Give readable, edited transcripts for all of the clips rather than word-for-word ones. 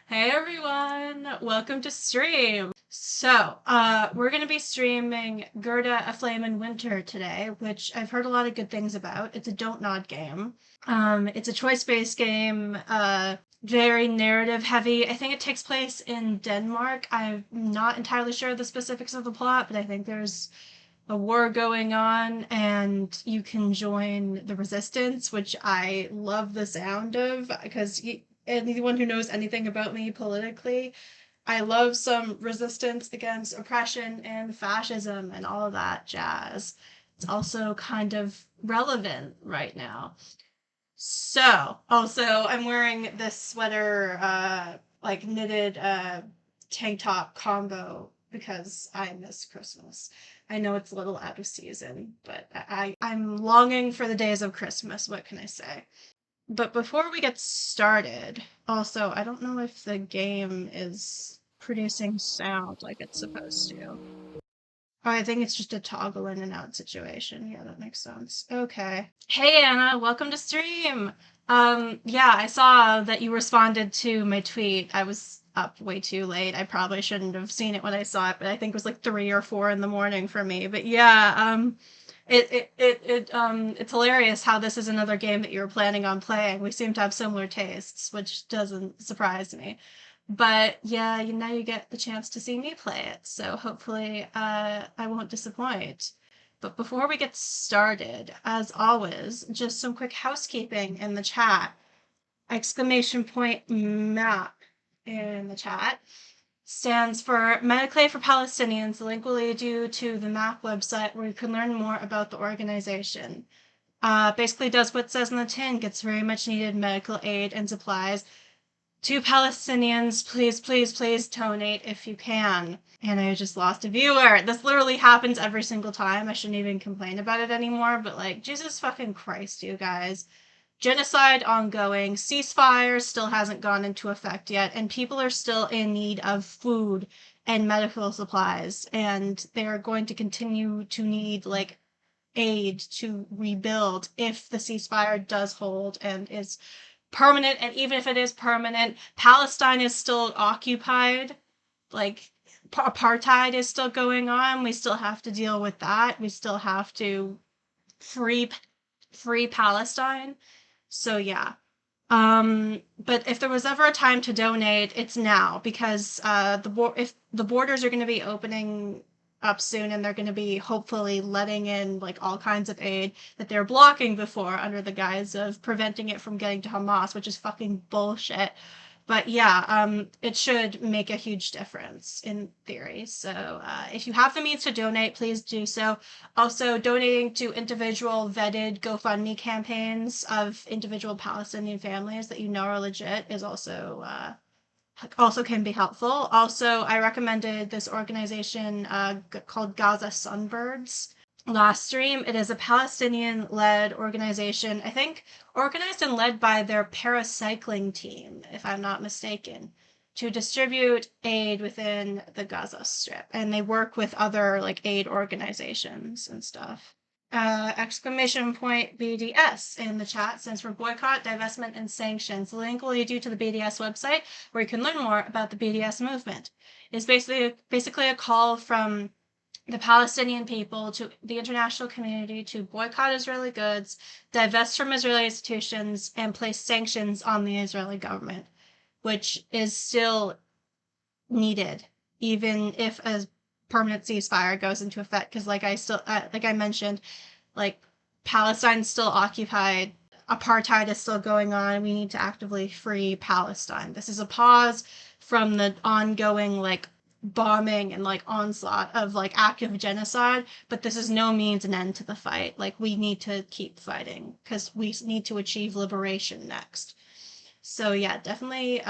Hey everyone, welcome to stream. We're gonna be streaming Gerda, A Flame in Winter today, which I've heard a lot of good things about. It's a Dontnod game. It's a choice-based game, very narrative heavy. I think it takes place in Denmark. I'm not entirely sure of the specifics of the plot, but I think there's a war going on and you can join the resistance, which I love the sound of because anyone who knows anything about me politically, I love some resistance against oppression and fascism and all of that jazz. It's also kind of relevant right now. I'm wearing this sweater, like knitted tank top combo because I miss Christmas. I know it's a little out of season, but I'm longing for the days of Christmas. What can I say? But before we get started, also, I don't know if the game is producing sound like it's supposed to. Oh, I think it's just a toggle in and out situation. Yeah, that makes sense. Okay. Hey Anna, welcome to stream. Yeah, I saw that you responded to my tweet. I was up way too late. I probably shouldn't have seen it when I saw it, but I think it was like 3 or 4 in the morning for me. But yeah, it's hilarious how this is another game that you were planning on playing. We seem to have similar tastes, which doesn't surprise me. But yeah, now you get the chance to see me play it, so hopefully I won't disappoint. But before we get started, as always, just some quick housekeeping in the chat. Exclamation point map in the chat stands for Medically for Palestinians. The link will lead you to the map website where you can learn more about the organization. Basically does what it says in the tin, gets very much needed medical aid and supplies to Palestinians. Please, please, please donate if you can. And I just lost a viewer. This literally happens every single time. I shouldn't even complain about it anymore, but like, Jesus fucking Christ, you guys. Genocide ongoing, ceasefire still hasn't gone into effect yet, and people are still in need of food and medical supplies, and they're going to continue to need like aid to rebuild if the ceasefire does hold and is permanent. And even if it is permanent, Palestine is still occupied. Like, apartheid is still going on. We still have to deal with that. We still have to free free Palestine. So yeah. But if there was ever a time to donate, it's now because if the borders are going to be opening up soon and they're going to be hopefully letting in like all kinds of aid that they're blocking before under the guise of preventing it from getting to Hamas, which is fucking bullshit. But yeah, it should make a huge difference in theory. So if you have the means to donate, please do so. Also, donating to individual vetted GoFundMe campaigns of individual Palestinian families that you know are legit is also can be helpful. Also, I recommended this organization called Gaza Sunbirds last stream. It is a Palestinian-led organization, I think organized and led by their paracycling team, if I'm not mistaken, to distribute aid within the Gaza Strip. And they work with other like aid organizations and stuff. Exclamation point BDS in the chat stands for boycott, divestment, and sanctions. The link will lead you to the BDS website where you can learn more about the BDS movement. It's basically a call from the Palestinian people to the international community to boycott Israeli goods, divest from Israeli institutions, and place sanctions on the Israeli government, which is still needed, even if a permanent ceasefire goes into effect. Because, like I mentioned, like Palestine's still occupied, apartheid is still going on. We need to actively free Palestine. This is a pause from the ongoing like bombing and like onslaught of like active genocide, but this is no means an end to the fight. Like we need to keep fighting because we need to achieve liberation next. So yeah, definitely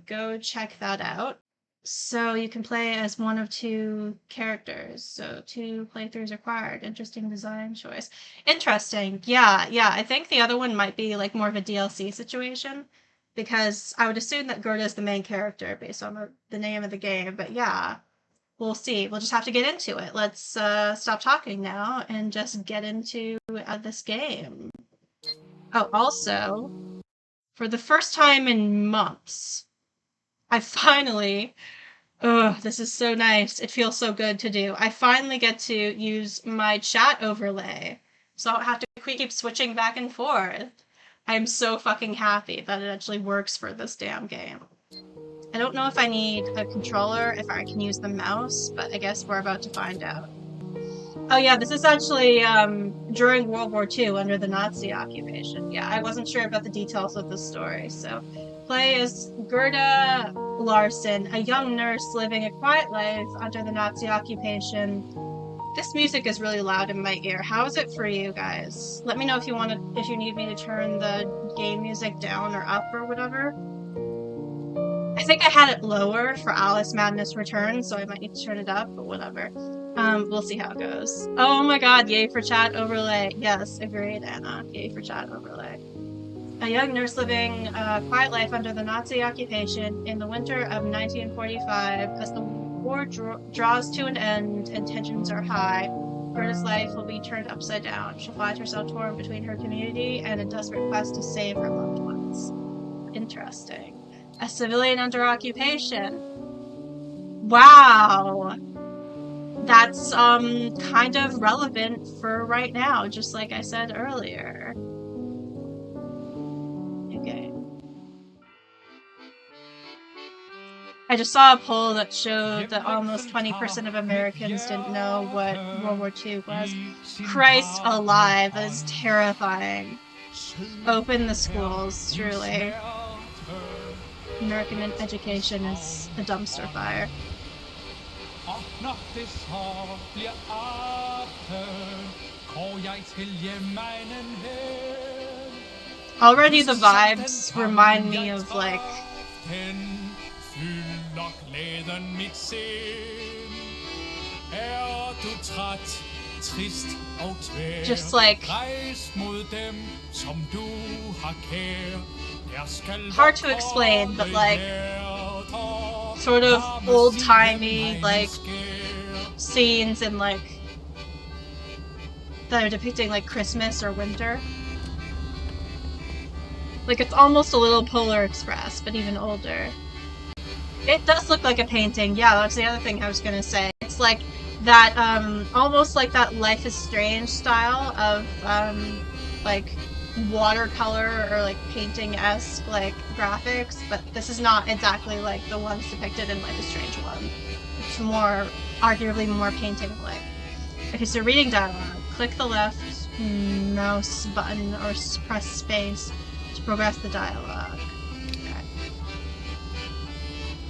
go check that out. So you can play as one of 2 characters. So 2 playthroughs required. Interesting design choice. Interesting. Yeah. I think the other one might be like more of a DLC situation because I would assume that Gerda is the main character based on the name of the game. But yeah, we'll see. We'll just have to get into it. Let's stop talking now and just get into this game. Oh, also, for the first time in months, I finally, ugh, this is so nice. It feels so good to do. I finally get to use my chat overlay, so I don't have to keep switching back and forth. I'm so fucking happy that it actually works for this damn game. I don't know if I need a controller, if I can use the mouse, but I guess we're about to find out. Oh yeah, this is actually during World War II under the Nazi occupation. Yeah, I wasn't sure about the details of the story, so play as Gerda Larson, a young nurse living a quiet life under the Nazi occupation. This music is really loud in my ear. How is it for you guys? Let me know if you need me to turn the game music down or up or whatever. I think I had it lower for Alice Madness Returns, so I might need to turn it up, but whatever. We'll see how it goes. Oh my god, yay for chat overlay. Yes, agreed, Anna. Yay for chat overlay. A young nurse living a quiet life under the Nazi occupation in the winter of 1945. As the war draws to an end and tensions are high, Gerda's life will be turned upside down. She'll find herself torn between her community and a desperate quest to save her loved ones. Interesting. A civilian under occupation. Wow! That's, kind of relevant for right now, just like I said earlier. Okay. I just saw a poll that showed that almost 20% of Americans didn't know what World War II was. Christ alive, that is terrifying. Open the schools, truly. American education is a dumpster fire. Already the vibes remind me of like just like hard to explain, but like sort of old-timey like scenes and like that are depicting like Christmas or winter. Like it's almost a little Polar Express, but even older. It does look like a painting. Yeah, that's the other thing I was gonna say. It's like that almost like that Life is Strange style of like watercolor or like painting-esque like graphics, but this is not exactly like the ones depicted in Life is Strange 1. It's more, arguably more painting-like. Okay, so reading dialogue. Click the left mouse button or press space to progress the dialogue. Okay.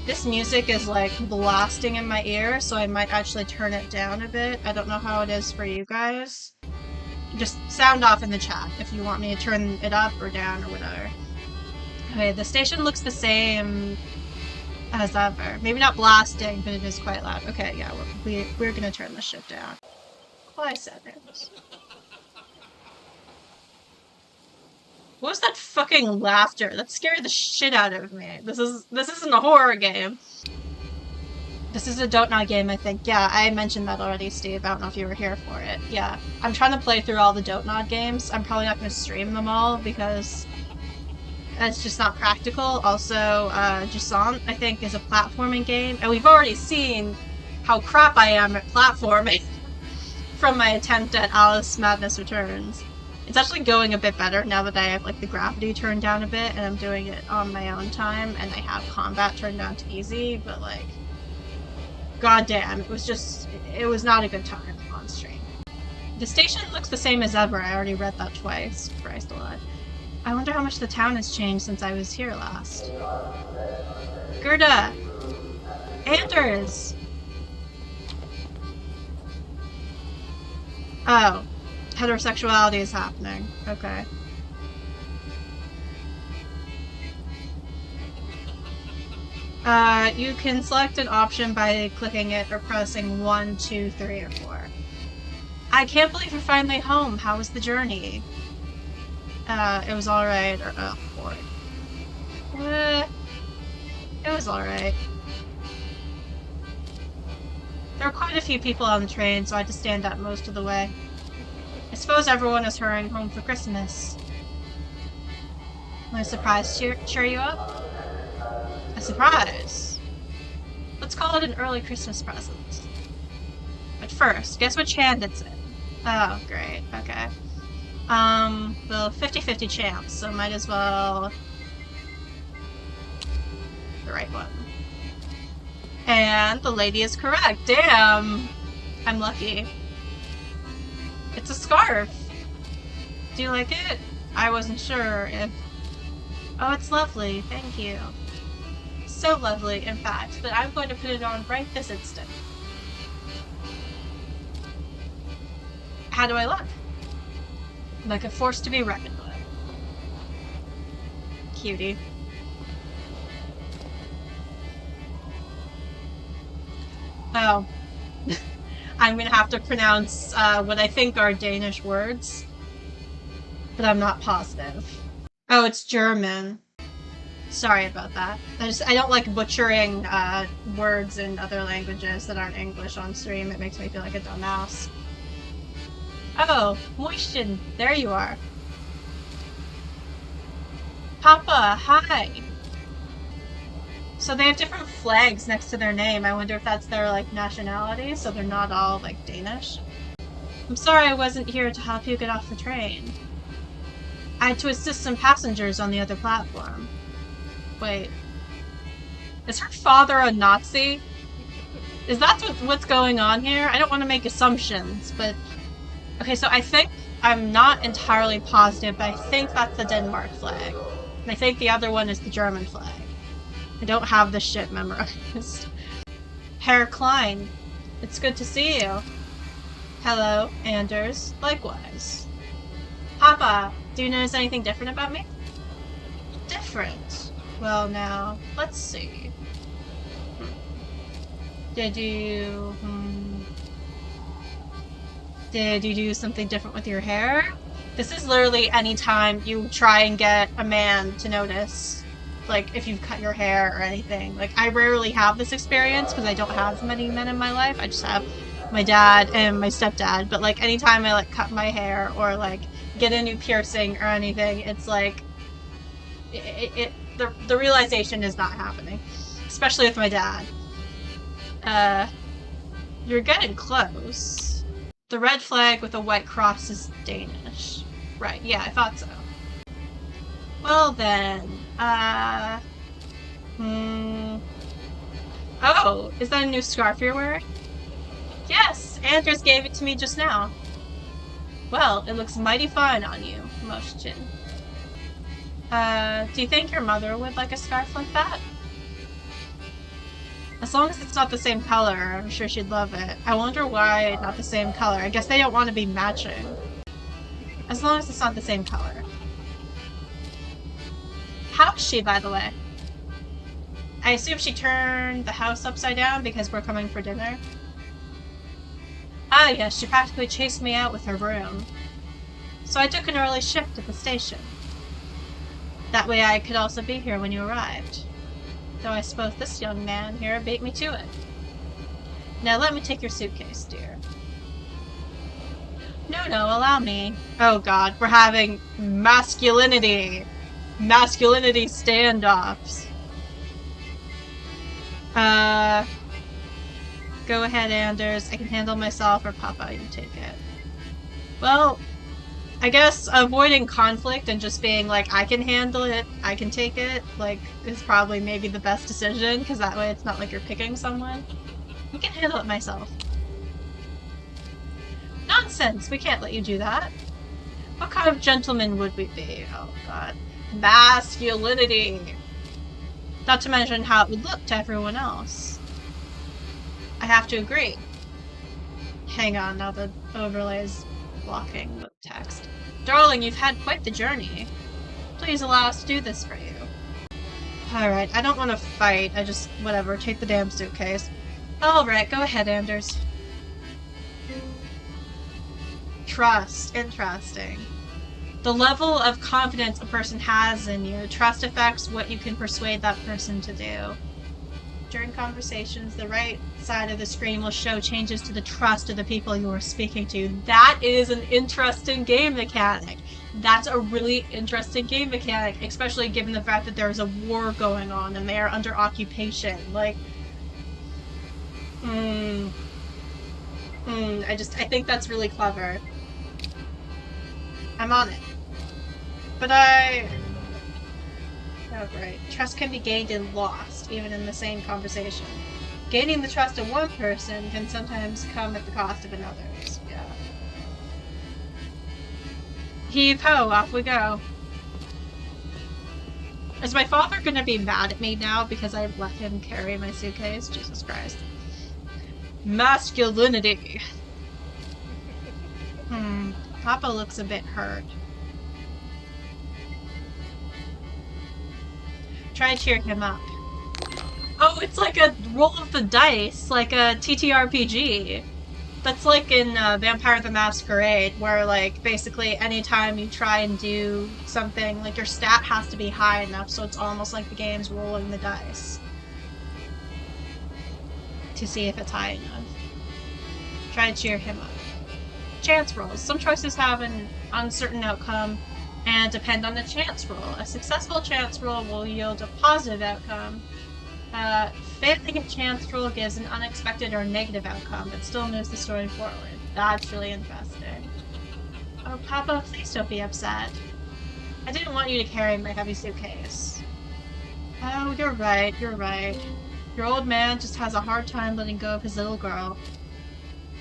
This music is like blasting in my ear, so I might actually turn it down a bit. I don't know how it is for you guys. Just sound off in the chat if you want me to turn it up or down or whatever. Okay, the station looks the same as ever. Maybe not blasting, but it is quite loud. Okay, yeah, we're gonna turn this shit down. Well, I said it. What was that fucking laughter? That scared the shit out of me. This isn't a horror game. This is a Dontnod game, I think. Yeah, I mentioned that already, Steve. I don't know if you were here for it. Yeah, I'm trying to play through all the Dontnod games. I'm probably not going to stream them all because it's just not practical. Also, Jusant, I think, is a platforming game, and we've already seen how crap I am at platforming from my attempt at Alice Madness Returns. It's actually going a bit better now that I have like the gravity turned down a bit and I'm doing it on my own time and I have combat turned down to easy, but like goddamn, it was not a good time on stream. The station looks the same as ever. I already read that twice. Christ alive. I wonder how much the town has changed since I was here last. Gerda! Anders! Oh. Heterosexuality is happening. Okay. You can select an option by clicking it or pressing 1, 2, 3, or 4. I can't believe you're finally home. How was the journey? It was alright, or, oh boy. It was alright. There were quite a few people on the train, so I had to stand up most of the way. I suppose everyone is hurrying home for Christmas. My surprise cheer you up? A surprise? call it an early Christmas present. But first, guess which hand it's in? Oh, great. Okay. Well, 50-50 chance, so might as well... the right one. And the lady is correct. Damn! I'm lucky. It's a scarf. Do you like it? I wasn't sure if... Oh, it's lovely. Thank you. So lovely, in fact, that I'm going to put it on right this instant. How do I look? Like a force to be reckoned with. Cutie. Oh. I'm gonna have to pronounce what I think are Danish words. But I'm not positive. Oh, it's German. Sorry about that. I don't like butchering words in other languages that aren't English on stream. It makes me feel like a dumbass. Oh, Moishin, there you are. Papa, hi! So they have different flags next to their name. I wonder if that's their, like, nationality, so they're not all, like, Danish. I'm sorry I wasn't here to help you get off the train. I had to assist some passengers on the other platform. Wait. Is her father a Nazi? Is that what's going on here? I don't want to make assumptions, but... Okay, so I think... I'm not entirely positive, but I think that's the Denmark flag. And I think the other one is the German flag. I don't have this shit memorized. Herr Klein, it's good to see you. Hello, Anders. Likewise. Papa, do you notice anything different about me? Different? Well, now, let's see. Did you do something different with your hair? This is literally any time you try and get a man to notice. Like, if you've cut your hair or anything. Like, I rarely have this experience because I don't have many men in my life. I just have my dad and my stepdad. But, like, anytime I, like, cut my hair or, like, get a new piercing or anything, it's like... The realization is not happening. Especially with my dad. You're getting close. The red flag with a white cross is Danish. Right, yeah, I thought so. Well then, Oh, is that a new scarf you're wearing? Yes, Anders gave it to me just now. Well, it looks mighty fine on you, Moschin. Do you think your mother would like a scarf like that? As long as it's not the same color, I'm sure she'd love it. I wonder why not the same color. I guess they don't want to be matching. As long as it's not the same color. How is she, by the way? I assume she turned the house upside down because we're coming for dinner. Ah yes, she practically chased me out with her broom. So I took an early shift at the station. That way I could also be here when you arrived. Though I suppose this young man here beat me to it. Now let me take your suitcase, dear. No, allow me. Oh god, we're having masculinity standoffs. Go ahead, Anders. I can handle myself, or Papa, you take it. Well, I guess avoiding conflict and just being like, I can handle it, I can take it, like, is probably maybe the best decision, because that way it's not like you're picking someone. I can handle it myself. Nonsense! We can't let you do that. What kind of gentleman would we be? Oh god. Masculinity! Not to mention how it would look to everyone else. I have to agree. Hang on, now the overlay is blocking the text. Darling, you've had quite the journey. Please allow us to do this for you. Alright, I don't want to fight. I just, whatever, take the damn suitcase. Alright, go ahead, Anders. Trust. Interesting. The level of confidence a person has in you. Trust affects what you can persuade that person to do. During conversations, the right side of the screen will show changes to the trust of the people you are speaking to. That is an interesting game mechanic. That's a really interesting game mechanic, especially given the fact that there is a war going on and they are under occupation. Like, Hmm. I think that's really clever. I'm on it. But oh, right. Trust can be gained and lost, even in the same conversation. Gaining the trust of one person can sometimes come at the cost of another's. Yeah. Heave ho, off we go. Is my father gonna be mad at me now because I let him carry my suitcase? Jesus Christ. Masculinity. Papa looks a bit hurt. Try and cheer him up. Oh, it's like a roll of the dice, like a TTRPG. That's like in Vampire the Masquerade, where like basically anytime you try and do something, like your stat has to be high enough, so it's almost like the game's rolling the dice to see if it's high enough. Try and cheer him up. Chance rolls. Some choices have an uncertain outcome and depend on the chance roll. A successful chance roll will yield a positive outcome. Failing a chance roll gives an unexpected or negative outcome, but still moves the story forward. That's really interesting. Oh, Papa, please don't be upset. I didn't want you to carry my heavy suitcase. Oh, you're right, you're right. Your old man just has a hard time letting go of his little girl.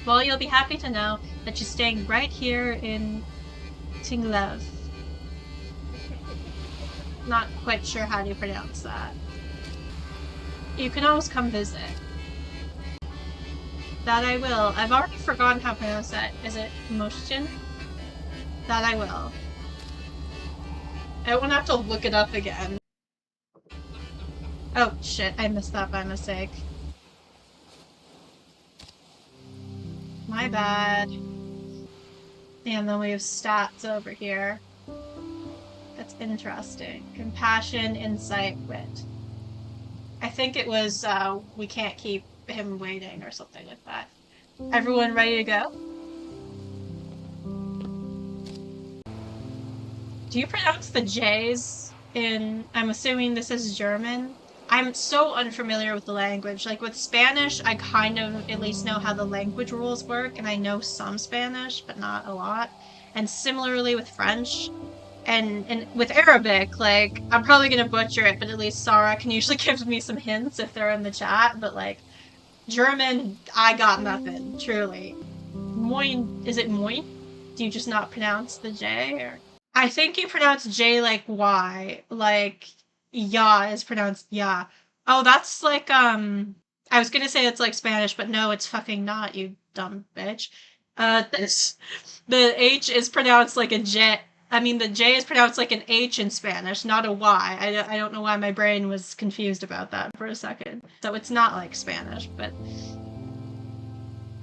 Well, you'll be happy to know that she's staying right here in Tinglev. Not quite sure how to pronounce that. You can always come visit. That I will. I've already forgotten how to pronounce that. Is it Motion? That I will. I won't have to look it up again. Oh, shit. I missed that by mistake. My bad. And then we have stats over here. That's interesting. Compassion, insight, wit. I think it was, we can't keep him waiting or something like that. Everyone ready to go? Do you pronounce the J's in, I'm assuming this is German? I'm so unfamiliar with the language. Like with Spanish, I kind of at least know how the language rules work, and I know some Spanish, but not a lot. And similarly with French, and with Arabic, like I'm probably gonna butcher it, but at least Sarah can usually give me some hints if they're in the chat. But like German, I got nothing. Truly, moin. Is it moin? Do you just not pronounce the J? Or I think you pronounce J like Y, like ya is pronounced ya. Oh, that's like I was gonna say it's like Spanish, but no, it's fucking not, you dumb bitch. This the H is pronounced like a J. I mean, the J is pronounced like an H in Spanish, not a Y. I don't know why my brain was confused about that for a second. So it's not like Spanish, but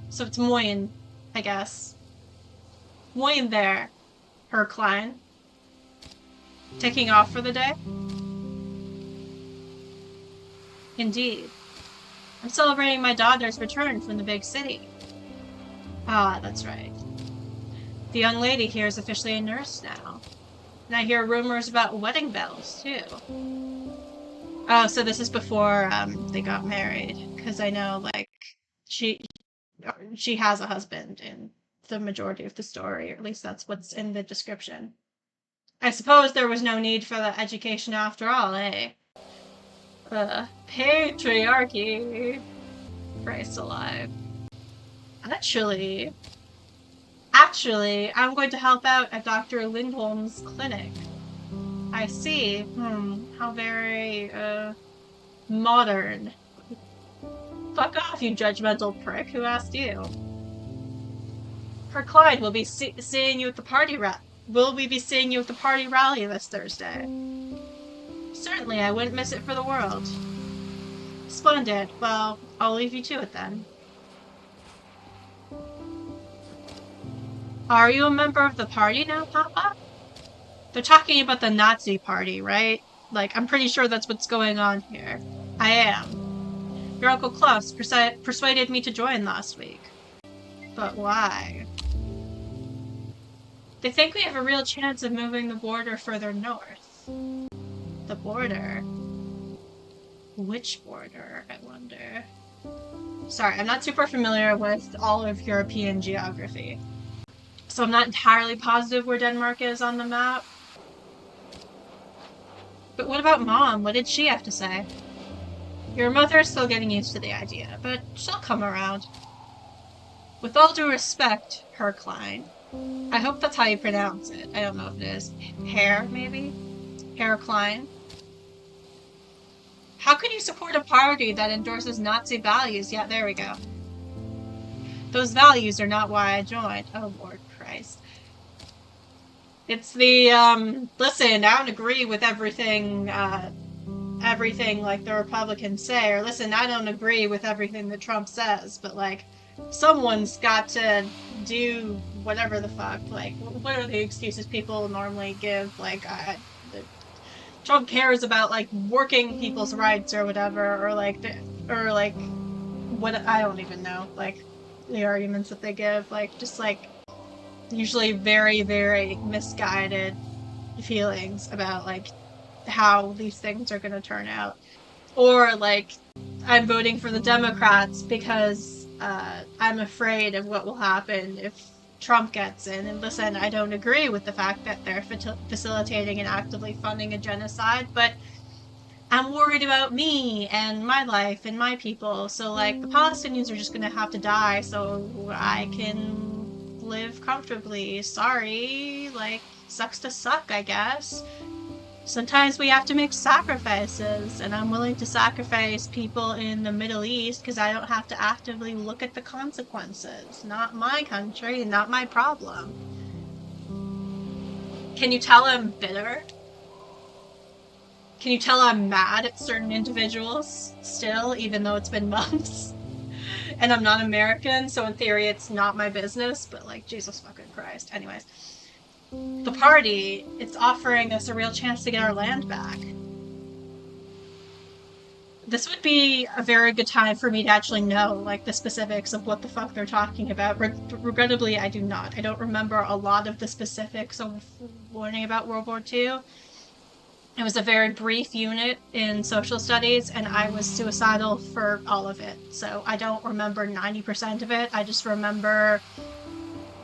so it's moin, I guess. Moin there, Herr Klein. Taking off for the day? Indeed. I'm celebrating my daughter's return from the big city. Ah, that's right. The young lady here is officially a nurse now. And I hear rumors about wedding bells, too. Oh, so this is before they got married. Because I know, like, she has a husband in the majority of the story, or at least that's what's in the description. I suppose there was no need for the education after all, eh? Patriarchy. Christ alive. Actually, I'm going to help out at Dr. Lindholm's clinic. I see. How very, modern. Fuck off, you judgmental prick. Who asked you? Her Clyde will be seeing you at the party Will we be seeing you at the party rally this Thursday? Certainly, I wouldn't miss it for the world. Splendid. Well, I'll leave you to it then. Are you a member of the party now, Papa? They're talking about the Nazi party, right? Like, I'm pretty sure that's what's going on here. I am. Your Uncle Klaus persuaded me to join last week. But why? They think we have a real chance of moving the border further north. The border? Which border, I wonder? Sorry, I'm not super familiar with all of European geography. So I'm not entirely positive where Denmark is on the map. But what about Mom? What did she have to say? Your mother's still getting used to the idea, but she'll come around. With all due respect, Herr Klein. I hope that's how you pronounce it. I don't know if it is. Herr, maybe? Herr Klein? How can you support a party that endorses Nazi values? Yeah, there we go. Those values are not why I joined. Oh, Lord Christ. It's the, listen, I don't agree with everything, everything like the Republicans say, or listen, I don't agree with everything that Trump says, but like, someone's got to do whatever the fuck. Like, what are the excuses people normally give? Like, Trump cares about like working people's rights or whatever, or like what I don't even know. Like the arguments that they give, like just like usually very very misguided feelings about like how these things are going to turn out, or like I'm voting for the Democrats because I'm afraid of what will happen if Trump gets in. And listen, I don't agree with the fact that they're facilitating and actively funding a genocide, but I'm worried about me and my life and my people. So, like, the Palestinians are just gonna have to die so I can live comfortably. Sorry, like, sucks to suck, I guess. Sometimes we have to make sacrifices, and I'm willing to sacrifice people in the Middle East because I don't have to actively look at the consequences. Not my country, not my problem. Can you tell I'm bitter? Can you tell I'm mad at certain individuals still, even though it's been months? And I'm not American, so in theory it's not my business, but like, Jesus fucking Christ. Anyways. The party, it's offering us a real chance to get our land back. This would be a very good time for me to actually know, like, the specifics of what the fuck they're talking about. Regrettably, I do not. I don't remember a lot of the specifics of learning about World War II. It was a very brief unit in social studies, and I was suicidal for all of it. So I don't remember 90% of it. I just remember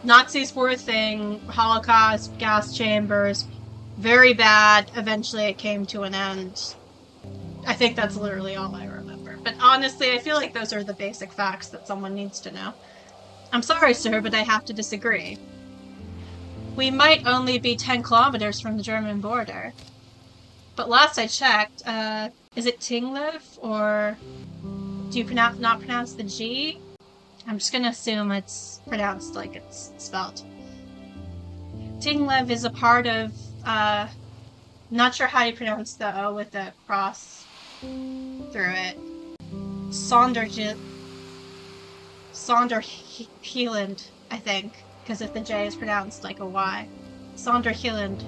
Nazis were a thing, Holocaust, gas chambers, very bad. Eventually it came to an end. I think that's literally all I remember. But honestly, I feel like those are the basic facts that someone needs to know. I'm sorry, sir, but I have to disagree. We might only be 10 kilometers from the German border. But last I checked, is it Tinglev, or do you not pronounce the G? I'm just gonna assume it's pronounced like it's spelled. Tinglev is a part of, not sure how you pronounce the O with the cross through it. Sonderheiland, I think, because if the J is pronounced like a Y. Sonderheiland.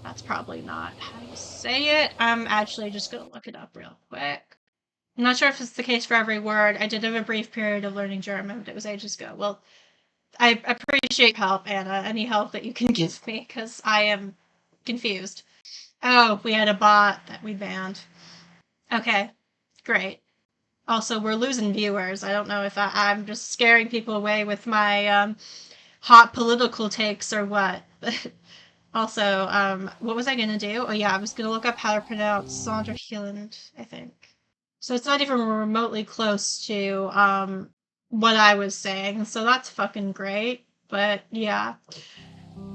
That's probably not how you say it. I'm actually just gonna look it up real quick. I'm not sure if it's the case for every word. I did have a brief period of learning German, but it was ages ago. Well, I appreciate help, Anna. Any help that you can give me, because I am confused. Oh, we had a bot that we banned. Okay, great. Also, we're losing viewers. I don't know if I'm just scaring people away with my hot political takes or what. Also, what was I gonna do? Oh yeah, I was gonna look up how to pronounce Sonderheiland, I think. So it's not even remotely close to what I was saying, so that's fucking great. But yeah.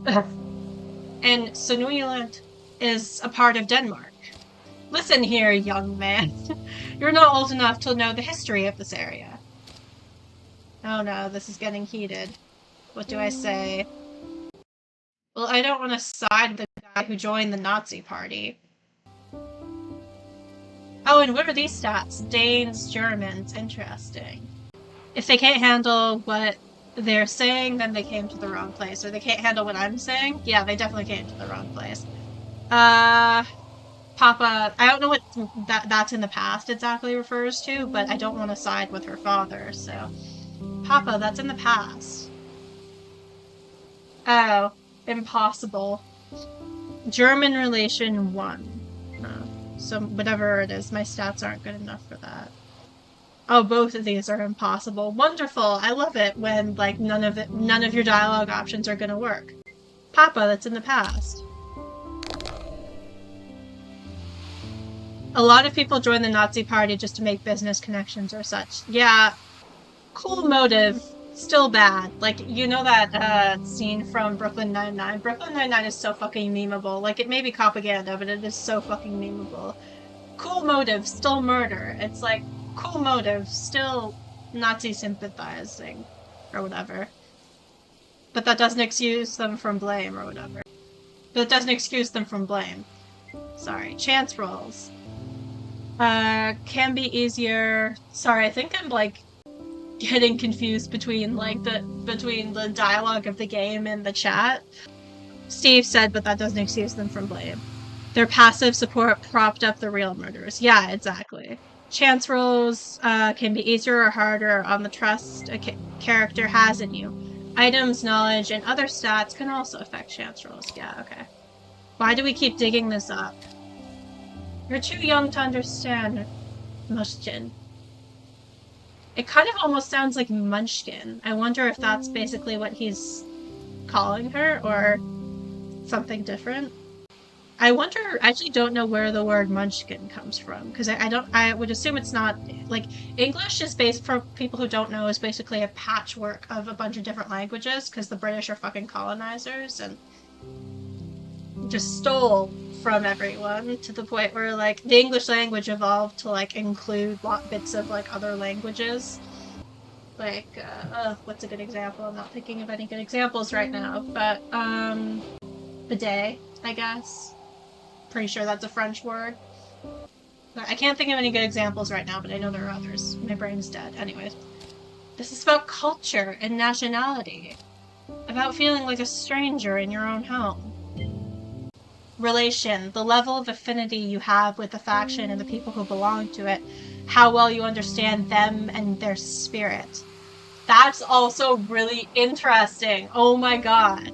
And Sonuiland is a part of Denmark. Listen here, young man. You're not old enough to know the history of this area. Oh no, this is getting heated. What do I say? Well, I don't want to side with the guy who joined the Nazi party. Oh, and what are these stats? Danes, Germans. Interesting. If they can't handle what they're saying, then they came to the wrong place. Or they can't handle what I'm saying? Yeah, they definitely came to the wrong place. Papa, I don't know what that's in the past exactly refers to, but I don't want to side with her father, so. Papa, that's in the past. Oh, impossible. German relation 1. So whatever it is, my stats aren't good enough for that. Oh, both of these are impossible. Wonderful. I love it when like none of your dialogue options are gonna work. Papa, that's in the past. A lot of people join the Nazi party just to make business connections or such. Yeah, cool motive, still bad. Like, you know that scene from Brooklyn Nine-Nine? Brooklyn Nine-Nine is so fucking memeable. Like, it may be propaganda, but it is so fucking memeable. Cool motive, still murder. It's like, cool motive, still Nazi sympathizing. Or whatever. But that doesn't excuse them from blame, or whatever. But it doesn't excuse them from blame. Sorry. Chance rolls. Can be easier. Sorry, I think I'm like getting confused between the dialogue of the game and the chat. Steve said, but that doesn't excuse them from blame. Their passive support propped up the real murderers. Yeah, exactly. Chance rolls can be easier or harder on the trust a character has in you. Items, knowledge, and other stats can also affect chance rolls. Yeah, okay. Why do we keep digging this up? You're too young to understand, Mushkin. It kind of almost sounds like Munchkin. I wonder if that's basically what he's calling her, or something different. I actually don't know where the word Munchkin comes from, because I would assume it's not, like, English is based, for people who don't know, is basically a patchwork of a bunch of different languages, because the British are fucking colonizers, and just stole from everyone to the point where, like, the English language evolved to, like, include bits of, like, other languages. Like, what's a good example? I'm not thinking of any good examples right now, but, bidet, I guess. Pretty sure that's a French word. I can't think of any good examples right now, but I know there are others. My brain's dead. Anyways. This is about culture and nationality. About feeling like a stranger in your own home. Relation, the level of affinity you have with the faction and the people who belong to it. How well you understand them and their spirit. That's also really interesting. Oh my god.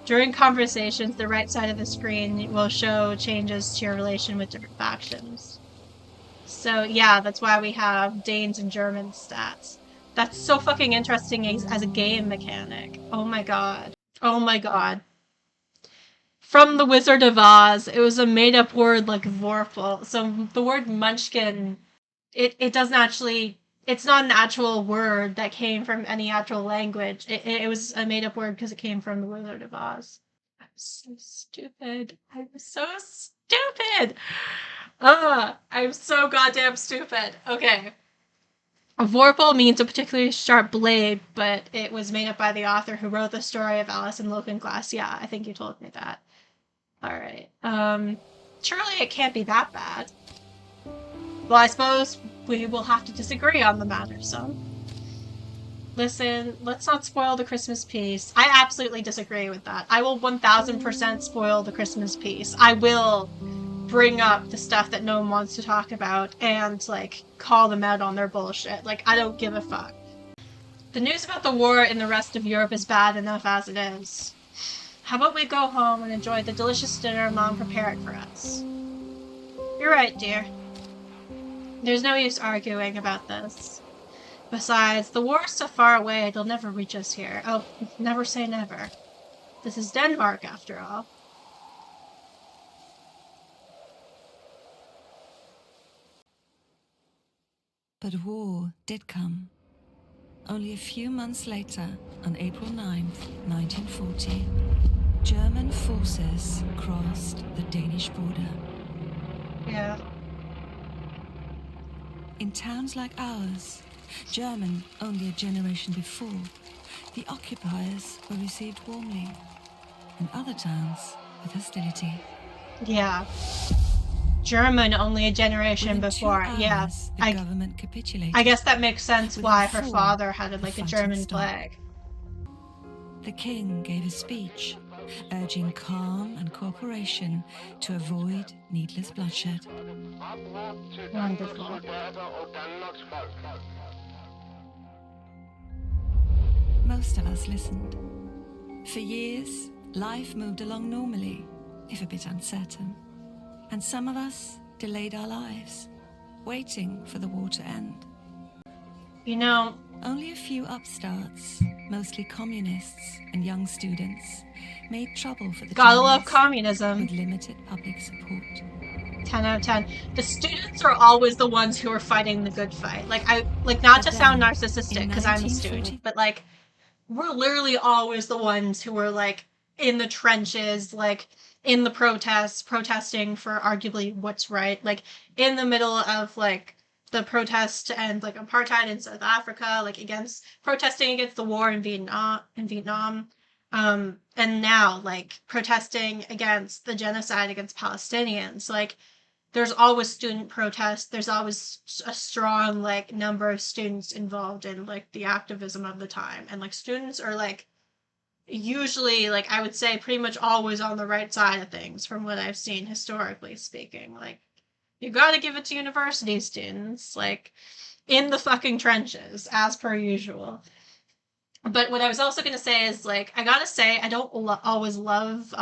During conversations, the right side of the screen will show changes to your relation with different factions. So yeah, that's why we have Danes and German stats. That's so fucking interesting as a game mechanic. Oh my god. Oh my god. From the Wizard of Oz, it was a made-up word like Vorpal. So the word Munchkin, it doesn't actually, it's not an actual word that came from any actual language. It was a made-up word because it came from the Wizard of Oz. I'm so stupid. I'm so stupid. I'm so goddamn stupid. Okay. A vorpal means a particularly sharp blade, but it was made up by the author who wrote the story of Alice in Looking-Glass. Yeah, I think you told me that. Alright. Surely it can't be that bad. Well, I suppose we will have to disagree on the matter, son. Listen, let's not spoil the Christmas piece. I absolutely disagree with that. I will 1000% spoil the Christmas piece. I will bring up the stuff that no one wants to talk about and, like, call them out on their bullshit. Like, I don't give a fuck. The news about the war in the rest of Europe is bad enough as it is. How about we go home and enjoy the delicious dinner Mom prepared for us? You're right, dear. There's no use arguing about this. Besides, the war's so far away, it'll never reach us here. Oh, never say never. This is Denmark, after all. But war did come. Only a few months later, on April 9th, 1940, German forces crossed the Danish border. Yeah. In towns like ours, German only a generation before, the occupiers were received warmly. In other towns, with hostility. Yeah. German only a generation Within before. 2 hours, Yeah. the government capitulated. I guess that makes sense Within why her 4, father had like a fighting German stopped. flag. The king gave a speech urging calm and cooperation to avoid needless bloodshed. Wonderful. Most of us listened. For years, life moved along normally, if a bit uncertain. And some of us delayed our lives, waiting for the war to end. You know, Only a few upstarts, mostly communists and young students, made trouble for the gotta love Germans communism. with limited public support. 10 out of 10. The students are always the ones who are fighting the good fight. Like, not But to sound then, narcissistic, in because I'm a student, 1940, but like, we're literally always the ones who are like in the trenches, like in the protests, protesting for arguably what's right, like in the middle of like the protest and like apartheid in South Africa, like against protesting against the war in Vietnam, and now like protesting against the genocide against Palestinians. Like there's always student protests. There's always a strong like number of students involved in like the activism of the time, and like students are like usually, like I would say, pretty much always on the right side of things from what I've seen historically speaking. Like you got to give it to university students, like in the fucking trenches as per usual. But what I was also going to say is like I got to say I don't always love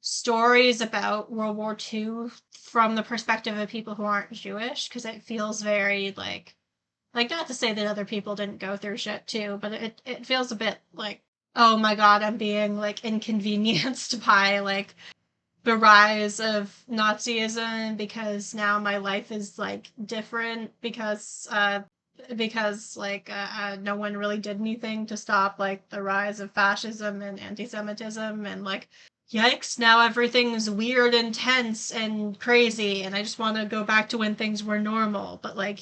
stories about World War II from the perspective of people who aren't Jewish, because it feels very like not to say that other people didn't go through shit too, but it feels a bit like, oh my god, I'm being like inconvenienced by like the rise of Nazism because now my life is like different because like no one really did anything to stop like the rise of fascism and anti-Semitism, and like yikes, now everything's weird and tense and crazy and I just want to go back to when things were normal. But like,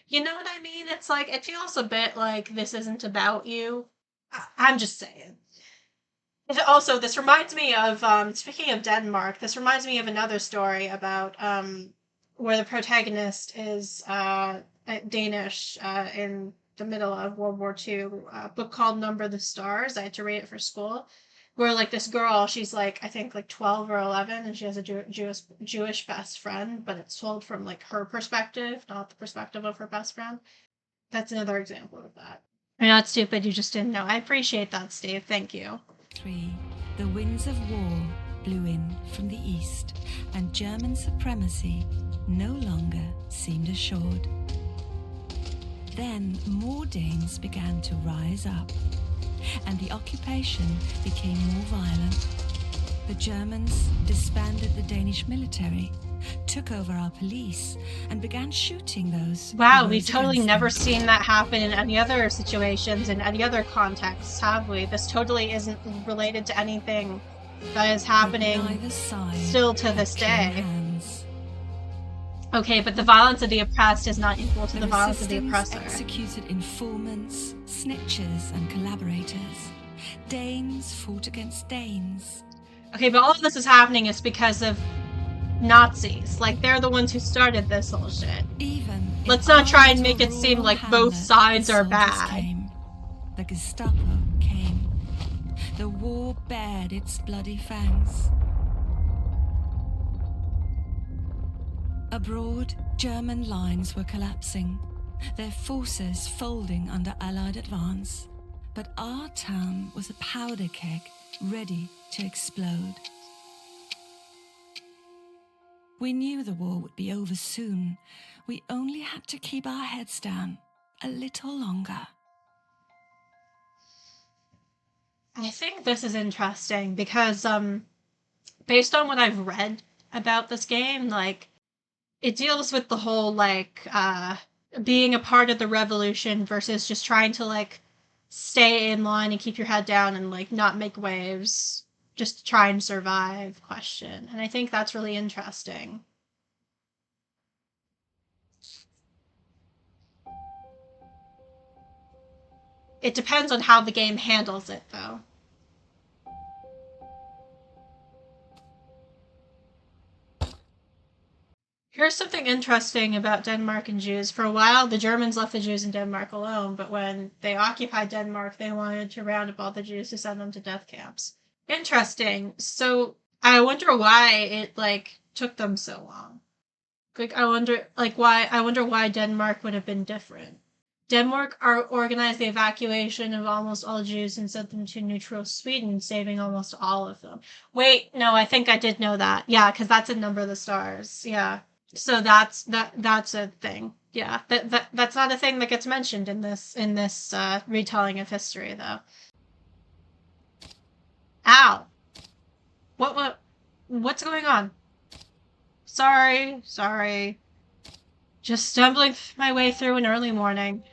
you know what I mean? It's like it feels a bit like this isn't about you. I'm just saying. Also, this reminds me of speaking of Denmark. This reminds me of another story about where the protagonist is Danish in the middle of World War II. A book called Number the Stars. I had to read it for school. Where like this girl, she's like I think like 12 or 11, and she has a Jewish best friend, but it's told from like her perspective, not the perspective of her best friend. That's another example of that. You're not stupid. You just didn't know. I appreciate that, Steve. Thank you. 3, the winds of war blew in from the east, and German supremacy no longer seemed assured. Then more Danes began to rise up, and the occupation became more violent. The Germans disbanded the Danish military, took over our police, and began shooting those. Wow, we've totally never seen that happen in any other situations, in any other contexts, have we? This totally isn't related to anything that is happening still to this day. Hands. Okay, but the violence of the oppressed is not equal to the violence of the oppressor. Executed informants, snitches, and collaborators. Danes fought against Danes. Okay, but all of this is happening is because of Nazis. Like, they're the ones who started this whole shit. Let's not try and make it seem like both sides are bad. Came. The Gestapo came. The war bared its bloody fangs. Abroad, German lines were collapsing, their forces folding under Allied advance. But our town was a powder keg ready to explode. We knew the war would be over soon. We only had to keep our heads down a little longer. I think this is interesting because, based on what I've read about this game, like, it deals with the whole, like, being a part of the revolution versus just trying to, like, stay in line and keep your head down and, like, not make waves, just try and survive question. And I think that's really interesting. It depends on how the game handles it, though. Here's something interesting about Denmark and Jews. For a while, the Germans left the Jews in Denmark alone, but when they occupied Denmark, they wanted to round up all the Jews to send them to death camps. Interesting. So I wonder why it like took them so long. Like I wonder why Denmark would have been different. Denmark organized the evacuation of almost all Jews and sent them to neutral Sweden, saving almost all of them. Wait, no, I think I did know that. Yeah, because that's in Number of the Stars. Yeah. So that's a thing. Yeah, that's not a thing that gets mentioned in this retelling of history, though. Ow! What's going on? Sorry. Just stumbling my way through an early morning.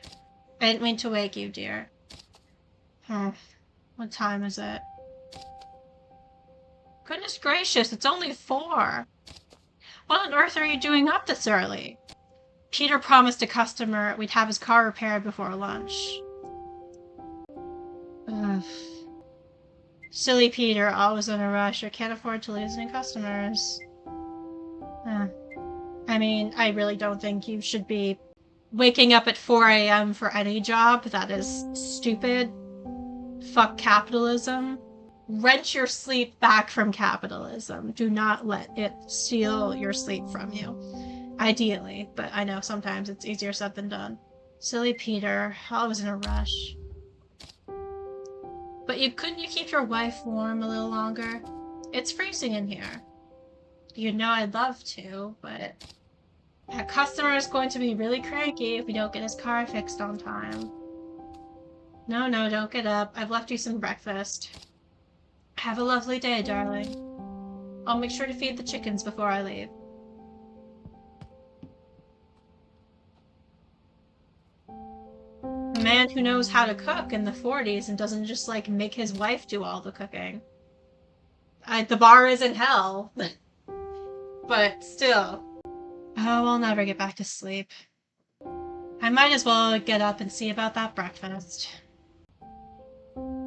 I didn't mean to wake you, dear. What time is it? Goodness gracious, it's only 4. What on earth are you doing up this early? Peter promised a customer we'd have his car repaired before lunch. Ugh. Silly Peter, always in a rush, or can't afford to lose any customers. I mean, I really don't think you should be waking up at 4 a.m. for any job. That is stupid. Fuck capitalism. Rent your sleep back from capitalism. Do not let it steal your sleep from you. Ideally, but I know sometimes it's easier said than done. Silly Peter, always in a rush. But couldn't you keep your wife warm a little longer? It's freezing in here. You know I'd love to, but that customer is going to be really cranky if we don't get his car fixed on time. No, don't get up. I've left you some breakfast. Have a lovely day, darling. I'll make sure to feed the chickens before I leave. A man who knows how to cook in the 40s and doesn't just, like, make his wife do all the cooking. The bar is in hell. But still. Oh, I'll never get back to sleep. I might as well get up and see about that breakfast.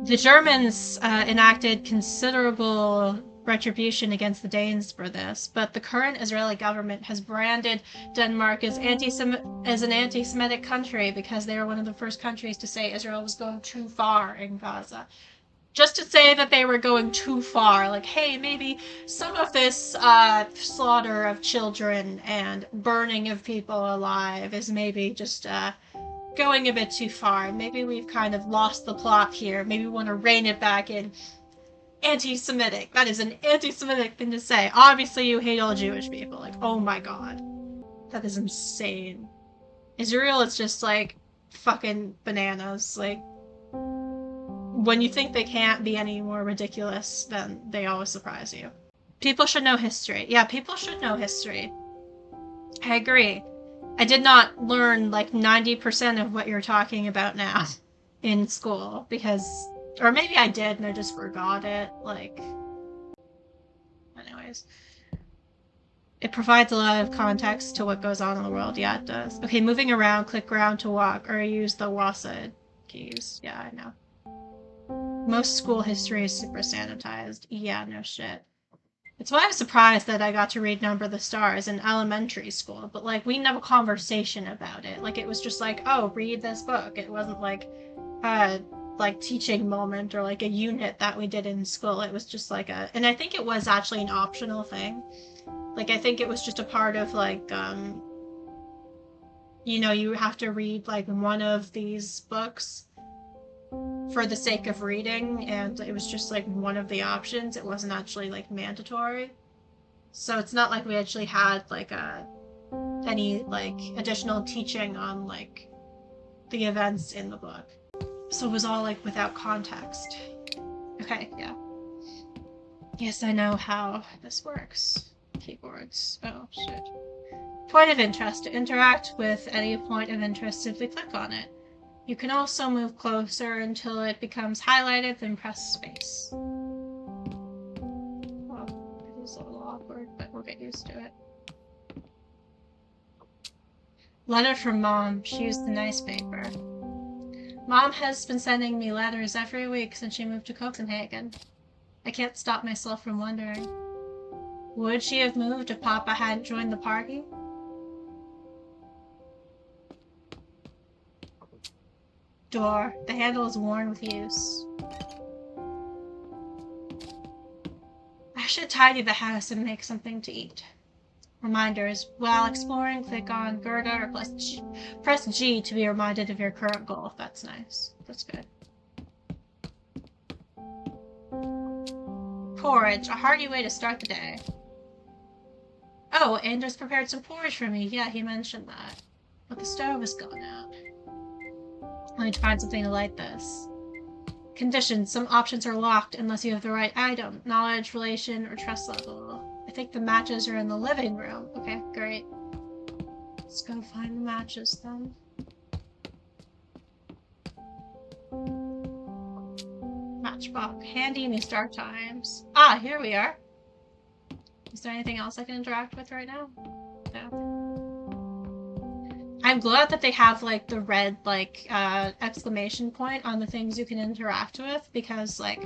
The Germans enacted considerable retribution against the Danes for this, but the current Israeli government has branded Denmark as an anti-Semitic country because they were one of the first countries to say Israel was going too far in Gaza. Just to say that they were going too far, like, hey, maybe some of this slaughter of children and burning of people alive is maybe just going a bit too far. Maybe we've kind of lost the plot here. Maybe we want to rein it back in. Anti-Semitic. That is an anti-Semitic thing to say. Obviously, you hate all Jewish people. Like, oh my god. That is insane. Israel is just, like, fucking bananas. Like, when you think they can't be any more ridiculous, then they always surprise you. People should know history. Yeah, people should know history. I agree. I did not learn, like, 90% of what you're talking about now in school, because... Or maybe I did and I just forgot it, like... Anyways. It provides a lot of context to what goes on in the world. Yeah, it does. Okay, moving around, click around to walk, or use the WASD keys. Yeah, I know. Most school history is super sanitized. Yeah, no shit. It's why I'm surprised that I got to read Number the Stars in elementary school, but, like, we didn't have a conversation about it. Like, it was just like, oh, read this book. It wasn't like teaching moment or like a unit that we did in school. It was just like and I think it was actually an optional thing. Like, I think it was just a part of, like, you know, you have to read, like, one of these books for the sake of reading, and it was just, like, one of the options. It wasn't actually, like, mandatory. So it's not like we actually had, like, any, like, additional teaching on, like, the events in the book. So it was all, like, without context. Okay, yeah. Yes, I know how this works. Keyboards. Oh, shit. Point of interest. To interact with any point of interest, simply click on it. You can also move closer until it becomes highlighted, then press space. Well, it is a little awkward, but we'll get used to it. Letter from Mom. She used the nice paper. Mom has been sending me letters every week since she moved to Copenhagen. I can't stop myself from wondering. Would she have moved if Papa hadn't joined the party? Door. The handle is worn with use. I should tidy the house and make something to eat. Reminders. While exploring, click on Gerda or press G to be reminded of your current goal. That's nice. That's good. Porridge. A hearty way to start the day. Oh, Anders prepared some porridge for me. Yeah, he mentioned that. But the stove has gone out. I need to find something to light this. Conditions. Some options are locked unless you have the right item. Knowledge, relation, or trust level. I think the matches are in the living room. Okay, great. Let's go find the matches then. Matchbox. Handy in these dark times. Ah, here we are. Is there anything else I can interact with right now? No. I'm glad that they have like the red like exclamation point on the things you can interact with, because like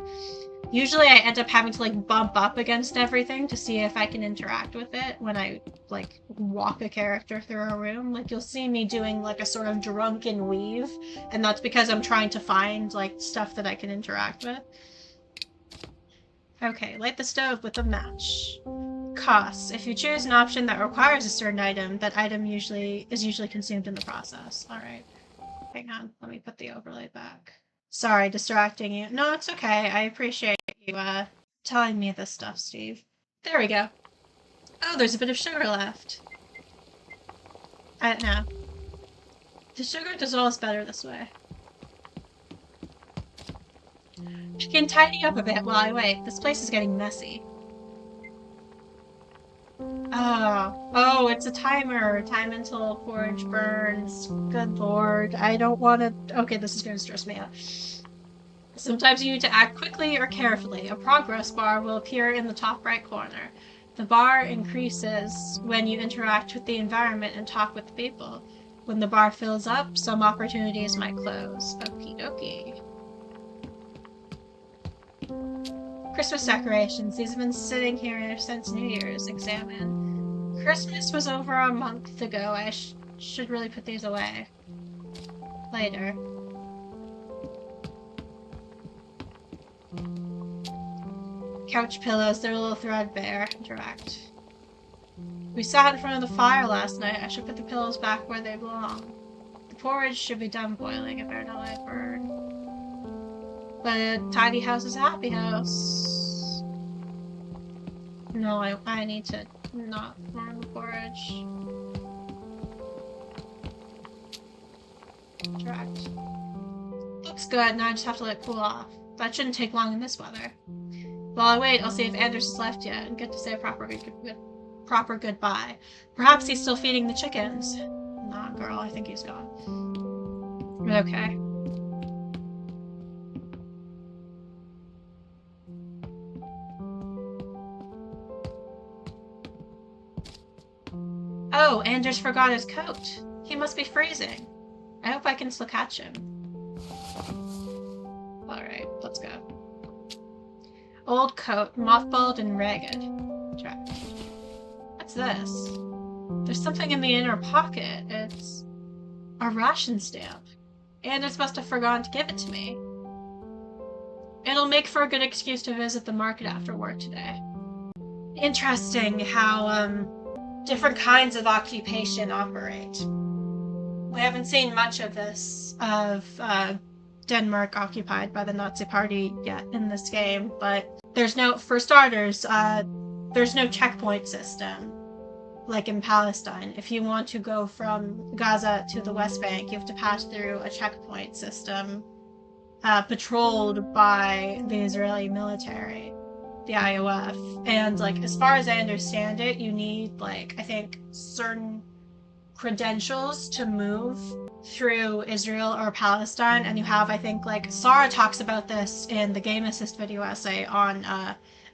usually I end up having to like bump up against everything to see if I can interact with it when I like walk a character through a room. Like you'll see me doing like a sort of drunken weave, and that's because I'm trying to find like stuff that I can interact with. Okay, light the stove with a match. Costs. If you choose an option that requires a certain item, that item is usually consumed in the process. Alright. Hang on, let me put the overlay back. Sorry, distracting you. No, it's okay. I appreciate you telling me this stuff, Steve. There we go. Oh, there's a bit of sugar left. I don't know. The sugar dissolves better this way. I can tidy up a bit while I wait. This place is getting messy. Oh, it's a timer. Time until porridge burns. Good lord. I don't want to... Okay, this is going to stress me out. Sometimes you need to act quickly or carefully. A progress bar will appear in the top right corner. The bar increases when you interact with the environment and talk with people. When the bar fills up, some opportunities might close. Okie dokie. Christmas decorations. These have been sitting here since New Year's. Examine. Christmas was over a month ago. I should really put these away. Later. Couch pillows. They're a little threadbare. Interact. We sat in front of the fire last night. I should put the pillows back where they belong. The porridge should be done boiling. It better not let it burn. But a tidy house is a happy house. No, I need to not burn the porridge. Interact. Looks good, now I just have to let it cool off. That shouldn't take long in this weather. While I wait, I'll see if Anders has left yet and get to say a proper goodbye. Perhaps he's still feeding the chickens. Nah, girl, I think he's gone. Okay. Oh, Anders forgot his coat. He must be freezing. I hope I can still catch him. Alright, let's go. Old coat, mothballed and ragged. Track. What's this? There's something in the inner pocket. It's a ration stamp. Anders must have forgotten to give it to me. It'll make for a good excuse to visit the market after work today. Interesting how, different kinds of occupation operate. We haven't seen much of this, of Denmark occupied by the Nazi Party yet in this game, but there's no, for starters, there's no checkpoint system like in Palestine. If you want to go from Gaza to the West Bank, you have to pass through a checkpoint system patrolled by the Israeli military, the IOF. And like, as far as I understand it, you need like, I think, certain credentials to move through Israel or Palestine, and you have, I think, like, Sarah talks about this in the Game Assist video essay on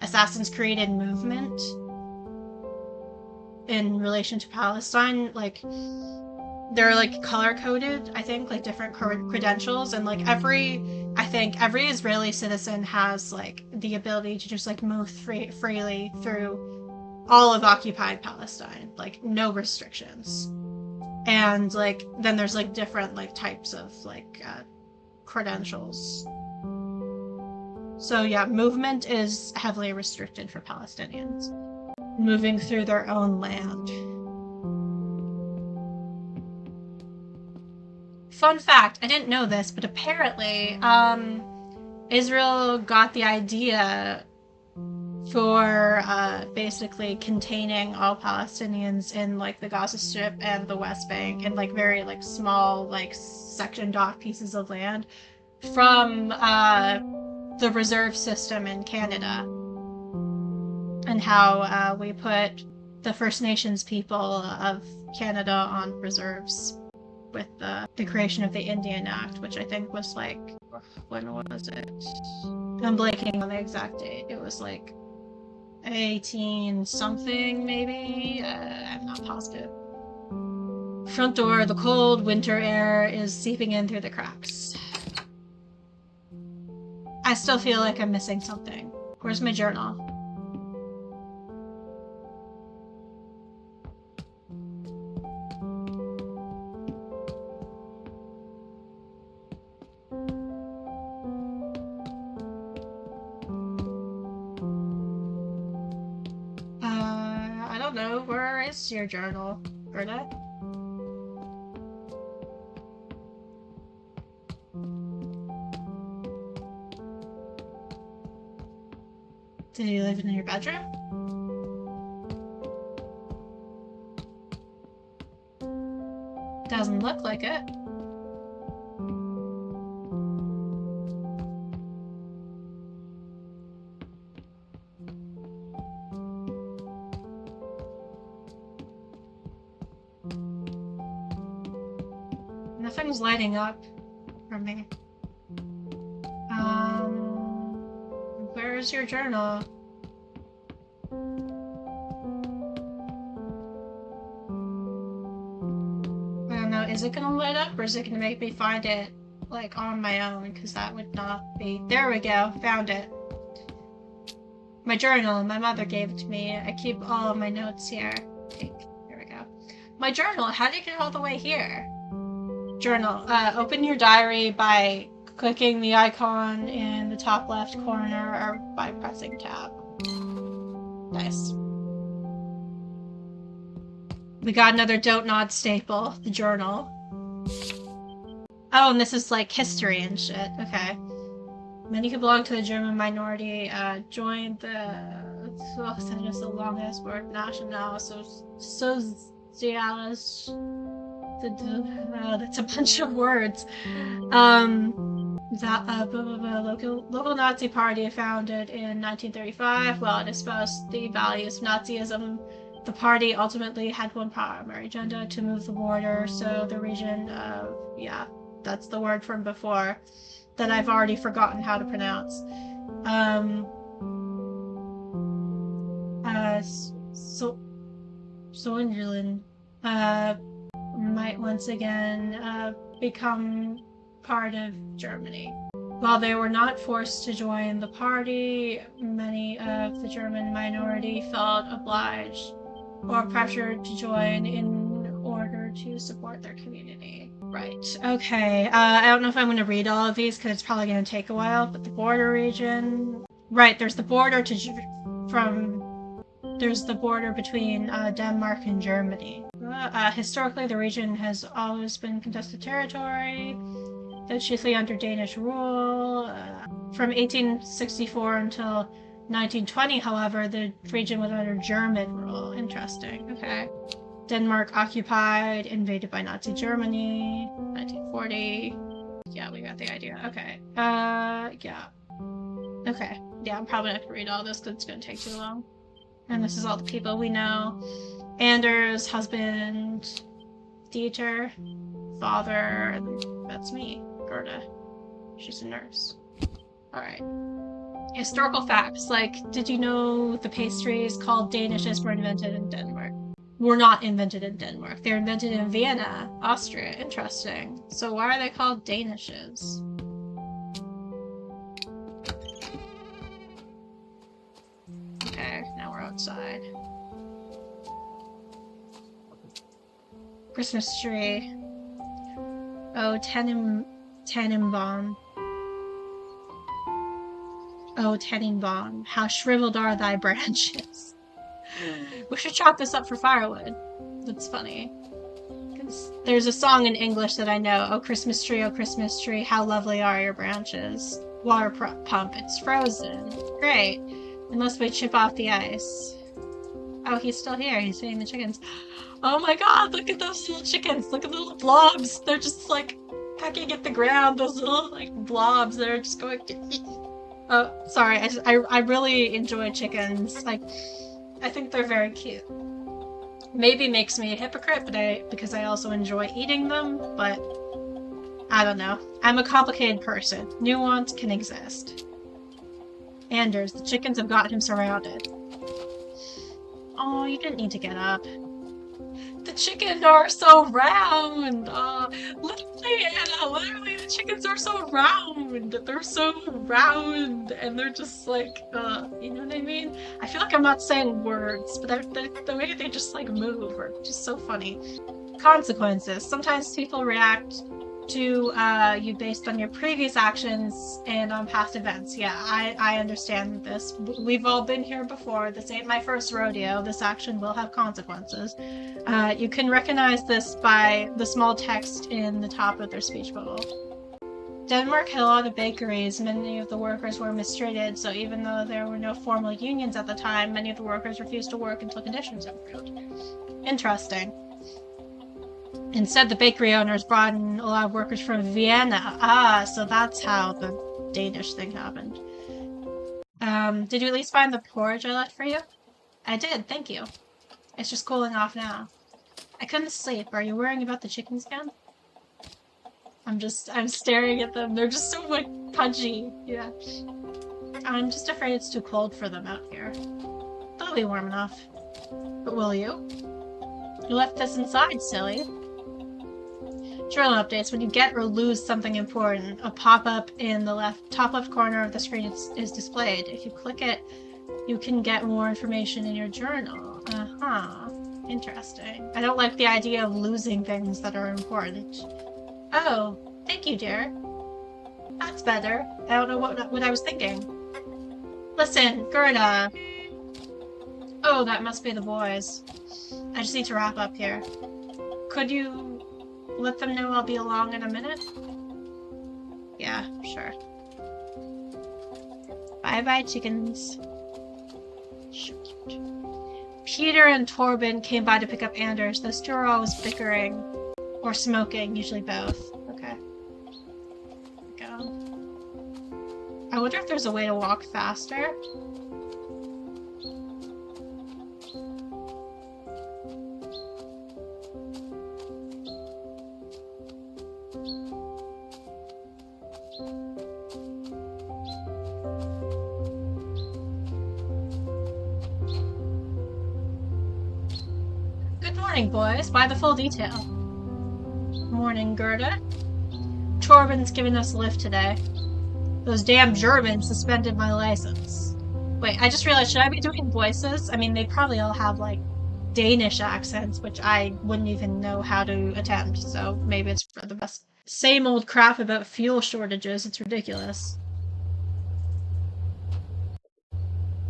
Assassin's Creed and movement in relation to Palestine. Like, they're like color-coded, I think, like different credentials, and like every Israeli citizen has like the ability to just like move freely through all of occupied Palestine, like no restrictions. And like then there's like different like types of like credentials. So yeah, movement is heavily restricted for Palestinians moving through their own land. Fun fact, I didn't know this, but apparently Israel got the idea for basically containing all Palestinians in like the Gaza Strip and the West Bank and like very like small like sectioned off pieces of land from the reserve system in Canada, and how we put the First Nations people of Canada on reserves with the creation of the Indian Act, which I think was like, when was it? I'm blanking on the exact date. It was like 18 something maybe. I'm not positive. Front door, the cold winter air is seeping in through the cracks. I still feel like I'm missing something. Where's my journal? I don't know. Where is your journal, Gerda? Did you leave it in your bedroom? Doesn't look like it. Nothing's lighting up for me. Where's your journal? I don't know, is it gonna light up or is it gonna make me find it like on my own? Because that would not be. There we go, found it. My journal, my mother gave it to me. I keep all of my notes here. Here we go. My journal, how do you get all the way here? Journal, open your diary by clicking the icon in the top left corner or by pressing tab. Nice. We got another Dontnod staple, the journal. Oh, and this is like history and shit. Okay. Many who belong to the German minority joined the just the longest word national socialist. That's a bunch of words. Local Nazi party founded in 1935. While it espoused the values of Nazism, the party ultimately had one primary agenda: to move the border. So the region of, yeah, that's the word from before that I've already forgotten how to pronounce. Sunderland might once again become part of Germany. While they were not forced to join the party, many of the German minority felt obliged or pressured to join in order to support their community. Right. Okay. I don't know if I'm going to read all of these because it's probably going to take a while, but the border region... Right, there's the border there's the border between Denmark and Germany. Historically, the region has always been contested territory, though chiefly under Danish rule. From 1864 until 1920, however, the region was under German rule. Interesting. Okay. Denmark occupied, invaded by Nazi Germany, 1940. Yeah, we got the idea. Okay. Yeah. Okay. Yeah, I'm probably not going to read all this because it's going to take too long. And this is all the people we know. Anders, husband, Dieter, father, and that's me, Gerda. She's a nurse. Alright. Historical facts, like, did you know the pastries called Danishes were invented in Denmark? Were not invented in Denmark. They were invented in Vienna, Austria. Interesting. So why are they called Danishes? Okay, now we're outside. Christmas tree. Oh, Tannenbaum. Oh, Tannenbaum, how shriveled are thy branches. We should chop this up for firewood. That's funny. There's a song in English that I know. Oh, Christmas tree, how lovely are your branches. Water pump, it's frozen. Great. Unless we chip off the ice. Oh, he's still here. He's feeding the chickens. Oh my god, look at those little chickens. Look at the little blobs. They're just like pecking at the ground. Those little like blobs. They're just going. Oh, sorry. I really enjoy chickens. Like, I think they're very cute. Maybe makes me a hypocrite, because I also enjoy eating them, but I don't know. I'm a complicated person. Nuance can exist. Anders, the chickens have got him surrounded. Oh, you didn't need to get up. The chickens are so round! Literally, Anna, literally, the chickens are so round! They're so round, and they're just like, you know what I mean? I feel like I'm not saying words, but the way they just like move are just so funny. Consequences. Sometimes people react to you based on your previous actions and on past events. Yeah, I understand this. We've all been here before. This ain't my first rodeo. This action will have consequences. You can recognize this by the small text in the top of their speech bubble. Denmark had a lot of bakeries. Many of the workers were mistreated, so even though there were no formal unions at the time, many of the workers refused to work until conditions improved. Interesting. Instead, the bakery owners brought in a lot of workers from Vienna. Ah, so that's how the Danish thing happened. Did you at least find the porridge I left for you? I did, thank you. It's just cooling off now. I couldn't sleep. Are you worrying about the chickens again? I'm staring at them. They're just so, like, pudgy. Yeah. I'm just afraid it's too cold for them out here. They'll be warm enough. But will you? You left this inside, silly. Journal updates. When you get or lose something important, a pop-up in the top left corner of the screen is displayed. If you click it, you can get more information in your journal. Uh-huh. Interesting. I don't like the idea of losing things that are important. Oh, thank you, dear. That's better. I don't know what I was thinking. Listen, Gerda. Oh, that must be the boys. I just need to wrap up here. Could you let them know I'll be along in a minute? Yeah, sure. Bye-bye, chickens. Shoot. Peter and Torben came by to pick up Anders. Those two are always bickering. Or smoking, usually both. Okay. Go. I wonder if there's a way to walk faster. Morning, boys. By the full detail. Morning, Gerda. Torben's giving us a lift today. Those damn Germans suspended my license. Wait, I just realized, should I be doing voices? I mean, they probably all have, like, Danish accents, which I wouldn't even know how to attempt, so maybe it's for the best. Same old crap about fuel shortages. It's ridiculous.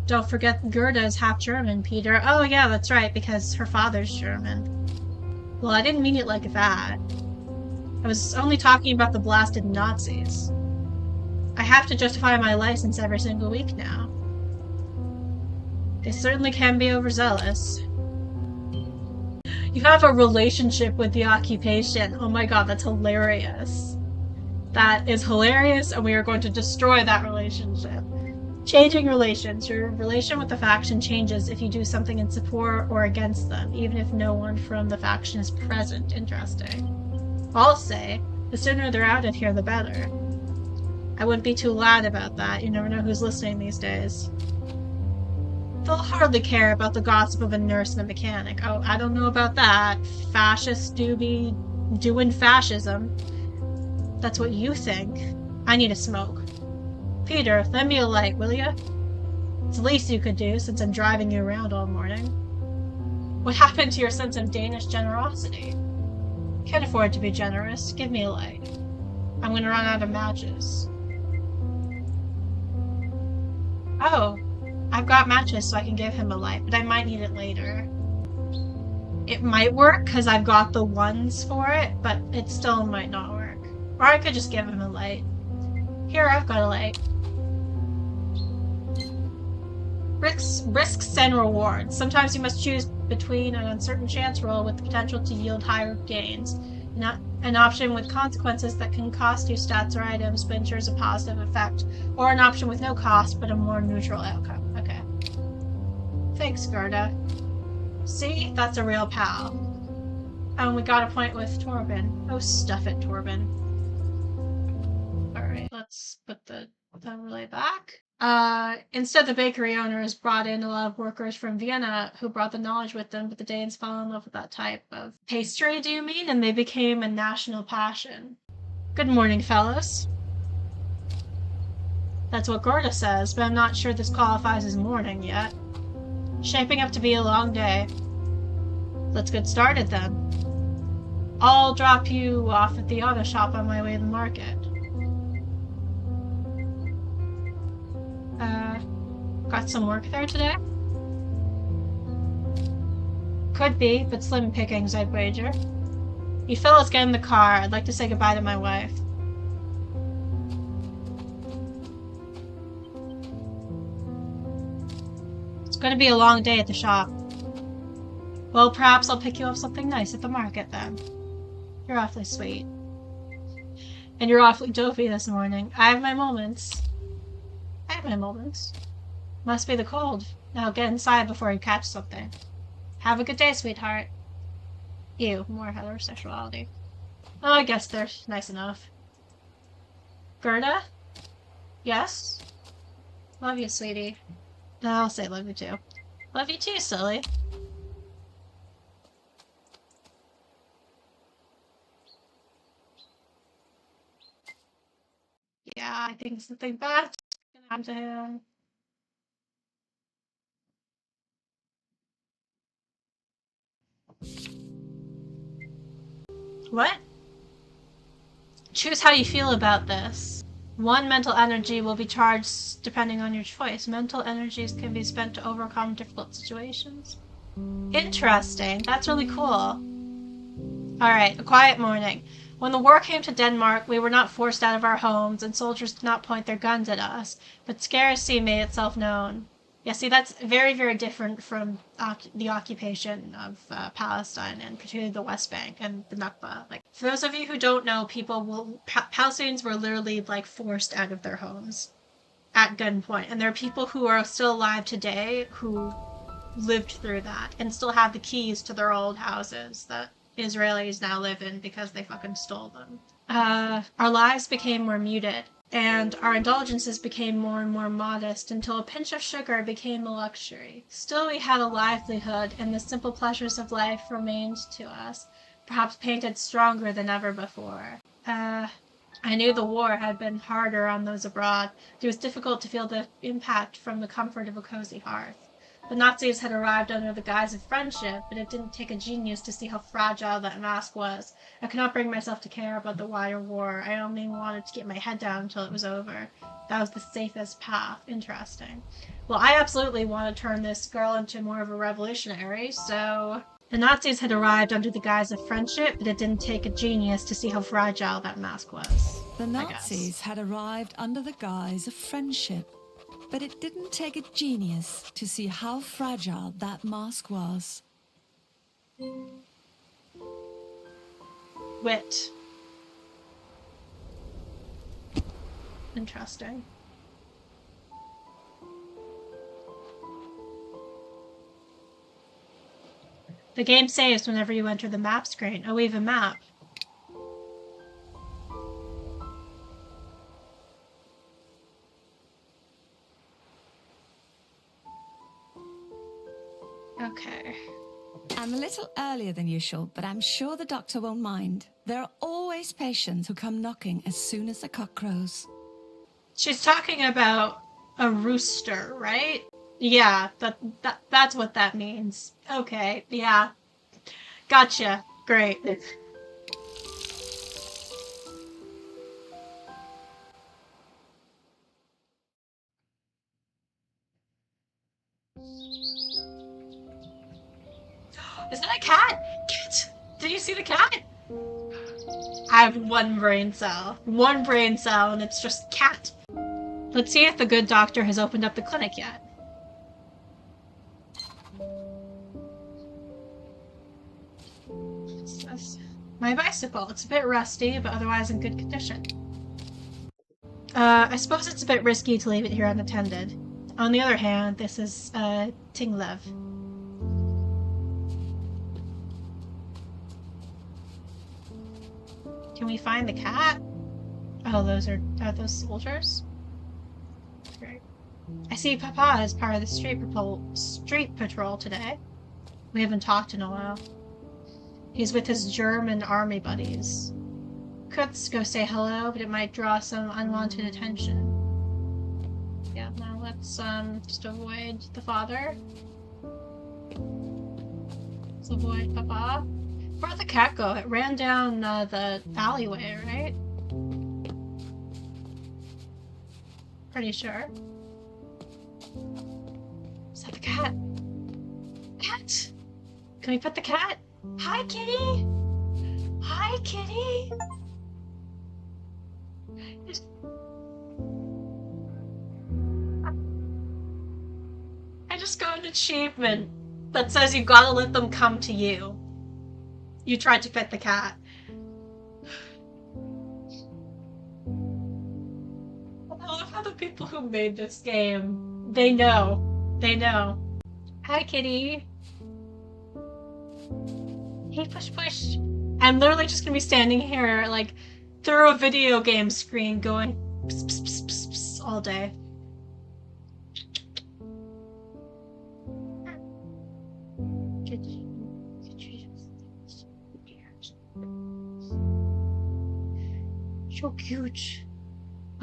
Don't forget Gerda is half German, Peter. Oh yeah, that's right, because her father's German. Well, I didn't mean it like that. I was only talking about the blasted Nazis. I have to justify my license every single week now. They certainly can be overzealous. You have a relationship with the occupation. Oh my god, that's hilarious. That is hilarious, and we are going to destroy that relationship. Changing relations. Your relation with the faction changes if you do something in support or against them, even if no one from the faction is present. Interesting. I'll say, the sooner they're out of here, the better. I wouldn't be too loud about that. You never know who's listening these days. They'll hardly care about the gossip of a nurse and a mechanic. Oh, I don't know about that. Fascists do be doing fascism. That's what you think. I need a smoke. Peter, lend me a light, will ya? It's the least you could do, since I'm driving you around all morning. What happened to your sense of Danish generosity? Can't afford to be generous. Give me a light. I'm gonna run out of matches. Oh, I've got matches so I can give him a light, but I might need it later. It might work, because I've got the ones for it, but it still might not work. Or I could just give him a light. Here, I've got a light. Risks and rewards. Sometimes you must choose between an uncertain chance roll with the potential to yield higher gains. Not an option with consequences that can cost you stats or items but ensures a positive effect. Or an option with no cost but a more neutral outcome. Okay. Thanks, Gerda. See? That's a real pal. Oh, and we got a point with Torben. Oh, stuff it, Torben. Alright, let's put the relay back. Instead, the bakery owners brought in a lot of workers from Vienna who brought the knowledge with them, but the Danes fell in love with that type of pastry, do you mean? And they became a national passion. Good morning, fellows. That's what Gerda says, but I'm not sure this qualifies as morning yet. Shaping up to be a long day. Let's get started then. I'll drop you off at the auto shop on my way to the market. Got some work there today? Could be, but slim pickings, I'd wager. You fellas get in the car. I'd like to say goodbye to my wife. It's going to be a long day at the shop. Well, perhaps I'll pick you up something nice at the market then. You're awfully sweet. And you're awfully dopey this morning. I have my moments. Must be the cold. Now get inside before you catch something. Have a good day, sweetheart. Ew, more heterosexuality. Oh, I guess they're nice enough. Gerda? Yes? Love you, sweetie. I'll say love you too. Love you too, silly. Yeah, I think something bad's gonna happen to him. What? Choose how you feel about this. One mental energy will be charged depending on your choice. Mental energies can be spent to overcome difficult situations. Interesting. That's really cool. Alright, a quiet morning. When the war came to Denmark, we were not forced out of our homes, and soldiers did not point their guns at us, but scarcity made itself known. Yeah, see, that's very, very different from the occupation of Palestine, and particularly the West Bank and the Nakba. Like, for those of you who don't know, Palestinians were literally, like, forced out of their homes at gunpoint, and there are people who are still alive today who lived through that and still have the keys to their old houses that Israelis now live in because they fucking stole them. Our lives became more muted, and our indulgences became more and more modest until a pinch of sugar became a luxury. Still, we had a livelihood, and the simple pleasures of life remained to us, perhaps painted stronger than ever before. I knew the war had been harder on those abroad. It was difficult to feel the impact from the comfort of a cozy hearth. The Nazis had arrived under the guise of friendship, but it didn't take a genius to see how fragile that mask was. I could not bring myself to care about the wider war. I only wanted to get my head down until it was over. That was the safest path. Interesting. Well, I absolutely want to turn this girl into more of a revolutionary, so... The Nazis had arrived under the guise of friendship, but it didn't take a genius to see how fragile that mask was. The Nazis had arrived under the guise of friendship, but it didn't take a genius to see how fragile that mask was. Wit. Interesting. The game saves whenever you enter the map screen. Oh, we have a map. Okay. I'm a little earlier than usual, but I'm sure the doctor won't mind. There are always patients who come knocking as soon as the cock crows. She's talking about a rooster, right? Yeah, that's what that means. Okay, yeah. Gotcha. Great. Is that a cat? Cat! Did you see the cat? I have one brain cell. One brain cell, and it's just cat. Let's see if the good doctor has opened up the clinic yet. My bicycle. It's a bit rusty, but otherwise in good condition. I suppose it's a bit risky to leave it here unattended. On the other hand, this is, Tinglev. Can we find the cat? Oh, are those soldiers? Great. I see Papa is part of the street patrol today. We haven't talked in a while. He's with his German army buddies. Could go say hello, but it might draw some unwanted attention. Yeah, now let's just avoid the father. Let's avoid Papa. Where'd the cat go? It ran down the alleyway, right? Pretty sure. Is that the cat? Cat! Can we pet the cat? Hi, kitty! Hi, kitty! I just got an achievement that says you gotta let them come to you. You tried to pet the cat. I love how the people who made this game, they know. They know. Hi, kitty. Hey, push, push. I'm literally just gonna be standing here, like, through a video game screen going pss, pss, pss, pss, pss, all day. So cute.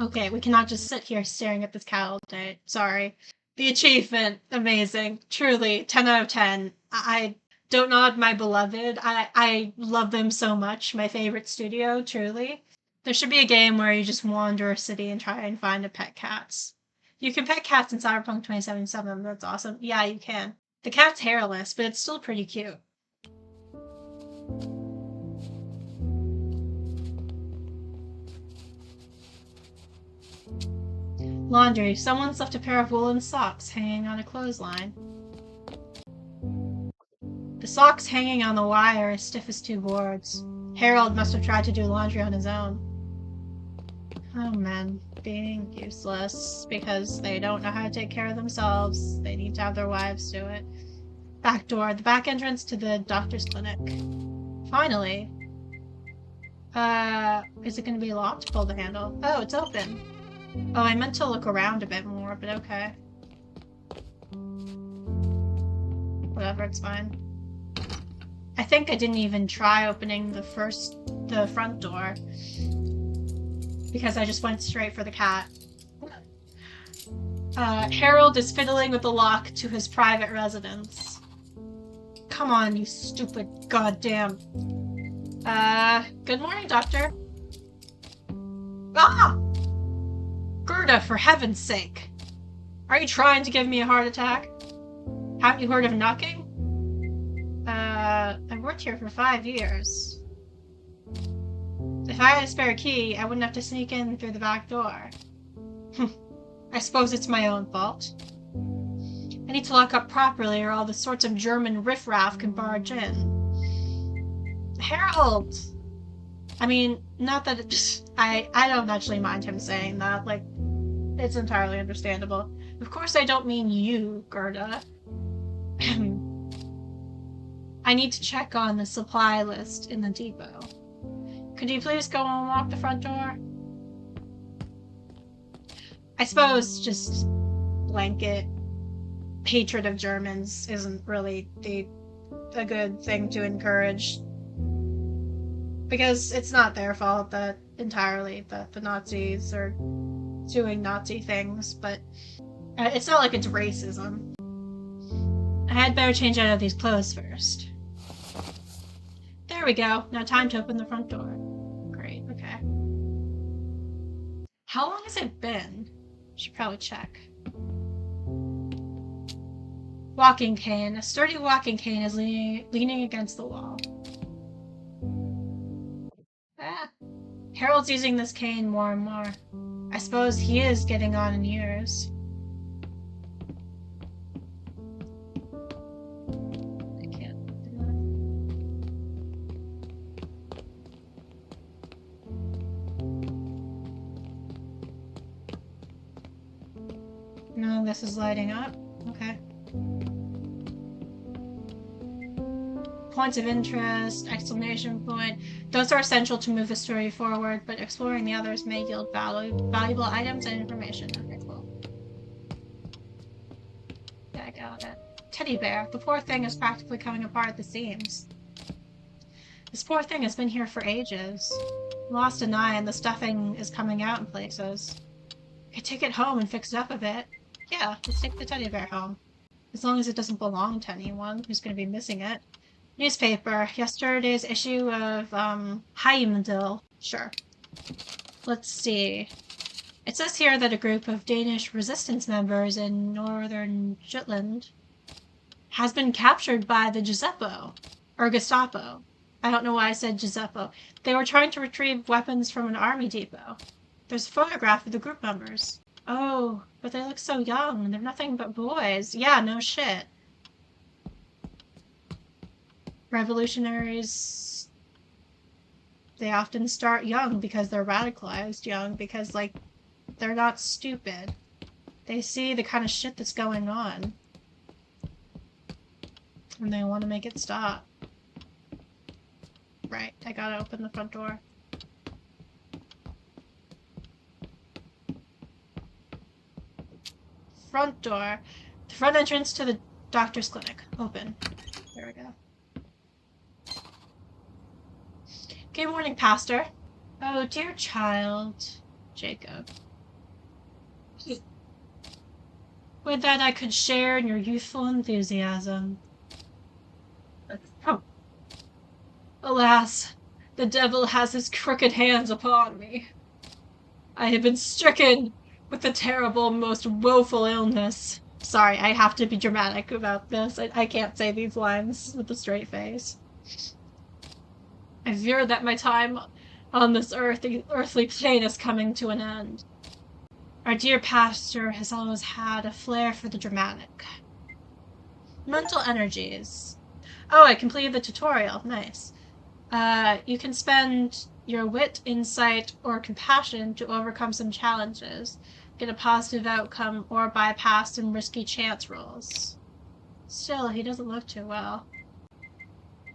Okay, we cannot just sit here staring at this cat all day. Sorry. The achievement, amazing. Truly, 10 out of 10. I Dontnod, my beloved. I love them so much. My favorite studio, truly. There should be a game where you just wander a city and try and find a pet cats. You can pet cats in Cyberpunk 2077. That's awesome. Yeah, you can. The cat's hairless, but it's still pretty cute. Laundry. Someone's left a pair of woolen socks hanging on a clothesline. The socks hanging on the wire are as stiff as two boards. Harold must have tried to do laundry on his own. Oh, men. Being useless because they don't know how to take care of themselves. They need to have their wives do it. Back door. The back entrance to the doctor's clinic. Finally. Is it going to be locked? Pull the handle. Oh, it's open. Oh, I meant to look around a bit more, but okay. Whatever, it's fine. I think I didn't even try opening the front door. Because I just went straight for the cat. Harold is fiddling with the lock to his private residence. Come on, you stupid goddamn. Good morning, Doctor. Ah! Gerda, for heaven's sake. Are you trying to give me a heart attack? Haven't you heard of knocking? I've worked here for 5 years. If I had a spare key, I wouldn't have to sneak in through the back door. I suppose it's my own fault. I need to lock up properly or all the sorts of German riffraff can barge in. Harold! I mean, not that I don't actually mind him saying that, like, it's entirely understandable. Of course I don't mean you, Gerda. I need to check on the supply list in the depot. Could you please go and unlock the front door? I suppose just blanket hatred of Germans isn't really a good thing to encourage. Because it's not their fault that the Nazis are doing Nazi things, but it's not like it's racism. I had better change out of these clothes first. There we go. Now time to open the front door. Great, okay. How long has it been? Should probably check. Walking cane. A sturdy walking cane is leaning against the wall. Ah. Harold's using this cane more and more. I suppose he is getting on in years. I can't do No, this is lighting up. Okay. Points of interest, exclamation point. Those are essential to move the story forward, but exploring the others may yield valuable items and information. Okay, cool. Yeah, I got it. Teddy bear. The poor thing is practically coming apart at the seams. This poor thing has been here for ages. Lost an eye and the stuffing is coming out in places. I could take it home and fix it up a bit. Yeah, let's take the teddy bear home. As long as it doesn't belong to anyone who's going to be missing it. Newspaper. Yesterday's issue of, Heimdall. Sure. Let's see. It says here that a group of Danish resistance members in northern Jutland has been captured by the Gestapo. I don't know why I said Giuseppe. They were trying to retrieve weapons from an army depot. There's a photograph of the group members. Oh, but they look so young. They're nothing but boys. Yeah, no shit. Revolutionaries, they often start young because they're radicalized young because, like, they're not stupid. They see the kind of shit that's going on. And they want to make it stop. Right, I gotta open the front door. Front door. The front entrance to the doctor's clinic. Open. There we go. Good morning, Pastor. Oh, dear child. Jacob. Would that I could share in your youthful enthusiasm. Oh. Alas, the devil has his crooked hands upon me. I have been stricken with the terrible, most woeful illness. Sorry, I have to be dramatic about this. I can't say these lines with a straight face. I fear that my time on this earthly plane is coming to an end. Our dear pastor has always had a flair for the dramatic. Mental energies. Oh, I completed the tutorial. Nice. You can spend your wit, insight, or compassion to overcome some challenges, get a positive outcome, or bypass some risky chance rolls. Still, he doesn't look too well.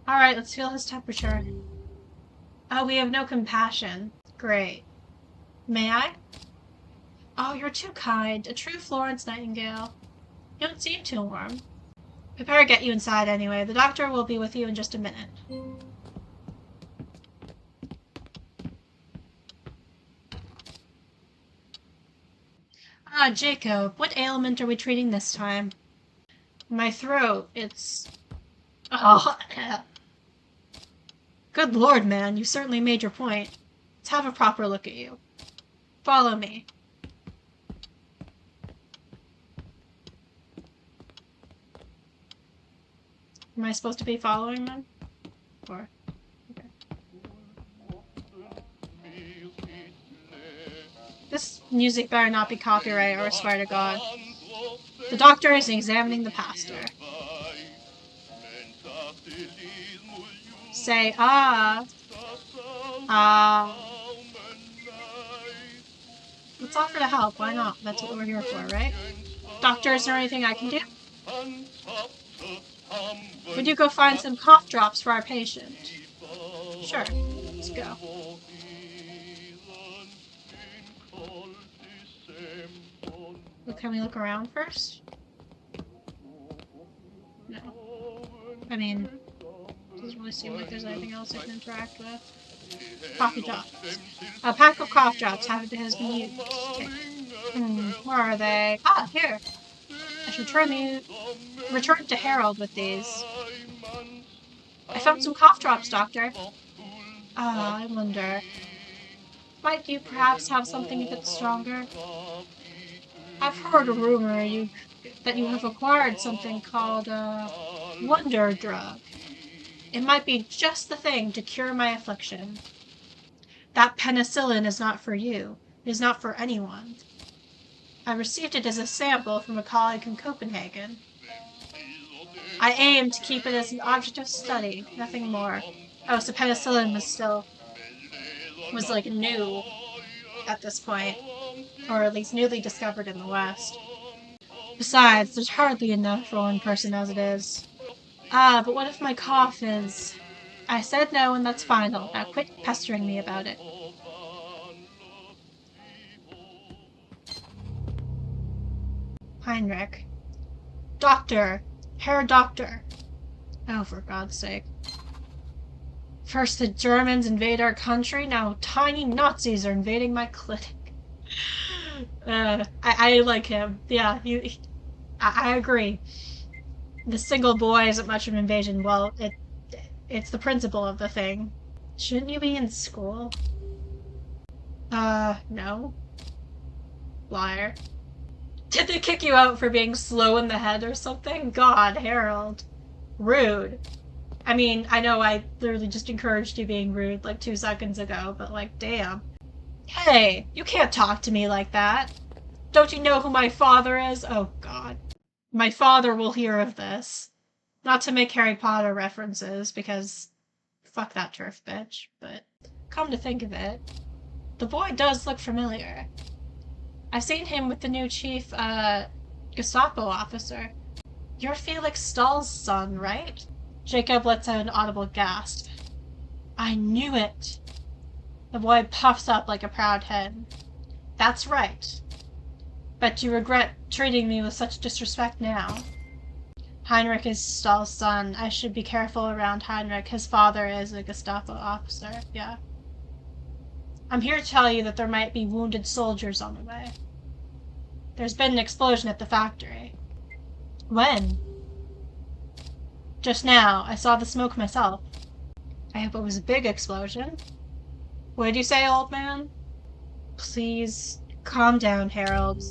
Alright, let's feel his temperature. Oh, we have no compassion. Great. May I? Oh, you're too kind. A true Florence Nightingale. You don't seem too warm. We better get you inside anyway. The doctor will be with you in just a minute. Ah, Jacob, what ailment are we treating this time? My throat, it's... Oh, good lord, man, you certainly made your point. Let's have a proper look at you. Follow me. Am I supposed to be following them? Or... okay. This music better not be copyright, or I swear to God. The doctor is examining the pastor. Say, ah. Ah. Let's offer to help. Why not? That's what we're here for, right? Doctor, is there anything I can do? Would you go find some cough drops for our patient? Sure. Let's go. Well, can we look around first? No. I mean, doesn't really seem like there's anything else I can interact with. Coffee drops. A pack of cough drops has been used. Okay. Where are they? Ah, here. I should return to Harold with these. I found some cough drops, Doctor. Ah, I wonder. Might you perhaps have something a bit stronger? I've heard a rumor that you have acquired something called a wonder drug. It might be just the thing to cure my affliction. That penicillin is not for you. It is not for anyone. I received it as a sample from a colleague in Copenhagen. I aim to keep it as an object of study, nothing more. Oh, so penicillin was like new at this point, or at least newly discovered in the West. Besides, there's hardly enough for one person as it is. Ah, but what if my cough is... I said no, and that's final. Now quit pestering me about it. Heinrich. Doctor! Herr Doctor! Oh, for God's sake. First the Germans invade our country, now tiny Nazis are invading my clinic. I like him. Yeah, I agree. The single boy isn't much of an invasion. Well, it's the principle of the thing. Shouldn't you be in school? No. Liar. Did they kick you out for being slow in the head or something? God, Harold. Rude. I mean, I know I literally just encouraged you being rude like 2 seconds ago, but like, damn. Hey, you can't talk to me like that. Don't you know who my father is? Oh, God. My father will hear of this. Not to make Harry Potter references, because fuck that turf bitch, but come to think of it, the boy does look familiar. I've seen him with the new chief, Gestapo officer. You're Felix Stahl's son, right? Jacob lets out an audible gasp. I knew it! The boy puffs up like a proud hen. That's right. Bet you regret treating me with such disrespect now. Heinrich is Stahl's son. I should be careful around Heinrich. His father is a Gestapo officer. Yeah. I'm here to tell you that there might be wounded soldiers on the way. There's been an explosion at the factory. When? Just now. I saw the smoke myself. I hope it was a big explosion. What did you say, old man? Please, calm down, Harold.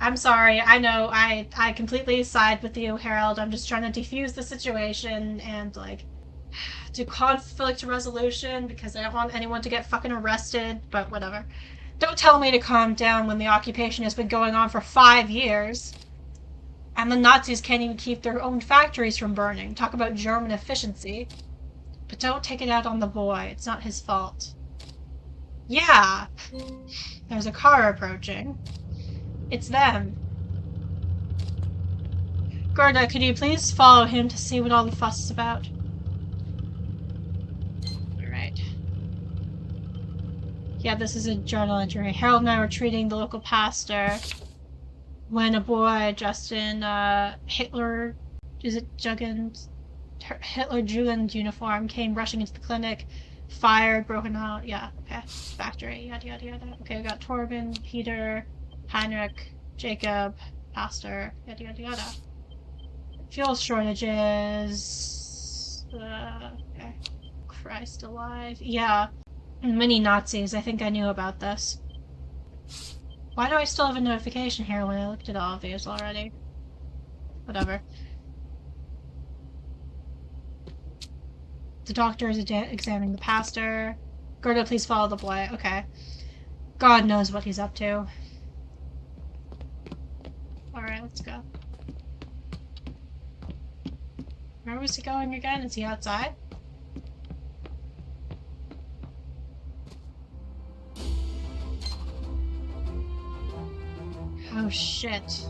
I'm sorry, I know, I completely side with you, Harold. I'm just trying to defuse the situation and, like, do conflict resolution because I don't want anyone to get fucking arrested, but whatever. Don't tell me to calm down when the occupation has been going on for 5 years. And the Nazis can't even keep their own factories from burning. Talk about German efficiency. But don't take it out on the boy. It's not his fault. Yeah! There's a car approaching. It's them. Gerda, could you please follow him to see what all the fuss is about? Alright. Yeah, this is a journal entry. Harold and I were treating the local pastor when a boy dressed in Hitler Jugend uniform came rushing into the clinic, fired, broken out. Yeah, okay. Factory, yada yada yada. Okay, we got Torben, Peter, Heinrich, Jacob, pastor, yada yada yada. Fuel shortages. Okay. Christ alive. Yeah. Many Nazis. I think I knew about this. Why do I still have a notification here when I looked at all of these already? Whatever. The doctor is examining the pastor. Gerda, please follow the boy. Okay. God knows what he's up to. Alright, let's go. Where was he going again? Is he outside? Oh shit.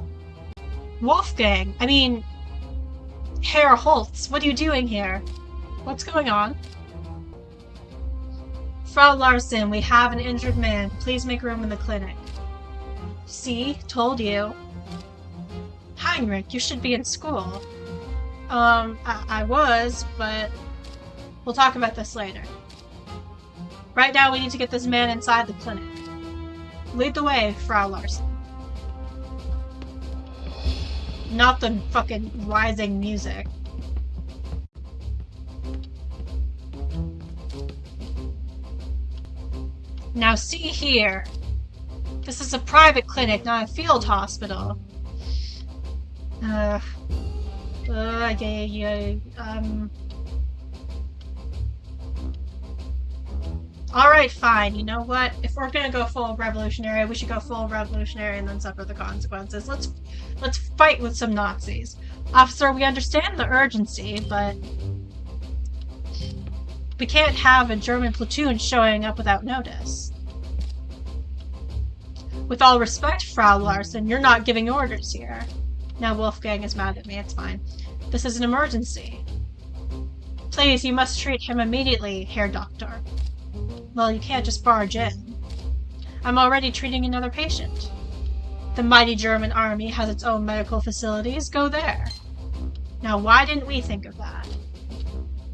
Wolfgang! I mean... Herr Holtz, what are you doing here? What's going on? Frau Larson, we have an injured man. Please make room in the clinic. See? Told you. Heinrich, you should be in school. I was, but we'll talk about this later. Right now, we need to get this man inside the clinic. Lead the way, Frau Larson. Not the fucking rising music. Now see here. This is a private clinic, not a field hospital. Alright, fine. You know what? If we're gonna go full revolutionary, we should go full revolutionary and then suffer the consequences. Let's fight with some Nazis. Officer, we understand the urgency, but we can't have a German platoon showing up without notice. With all respect, Frau Larson, you're not giving orders here. Now Wolfgang is mad at me, it's fine. This is an emergency. Please, you must treat him immediately, Herr Doctor. Well, you can't just barge in. I'm already treating another patient. The mighty German army has its own medical facilities. Go there. Now, why didn't we think of that?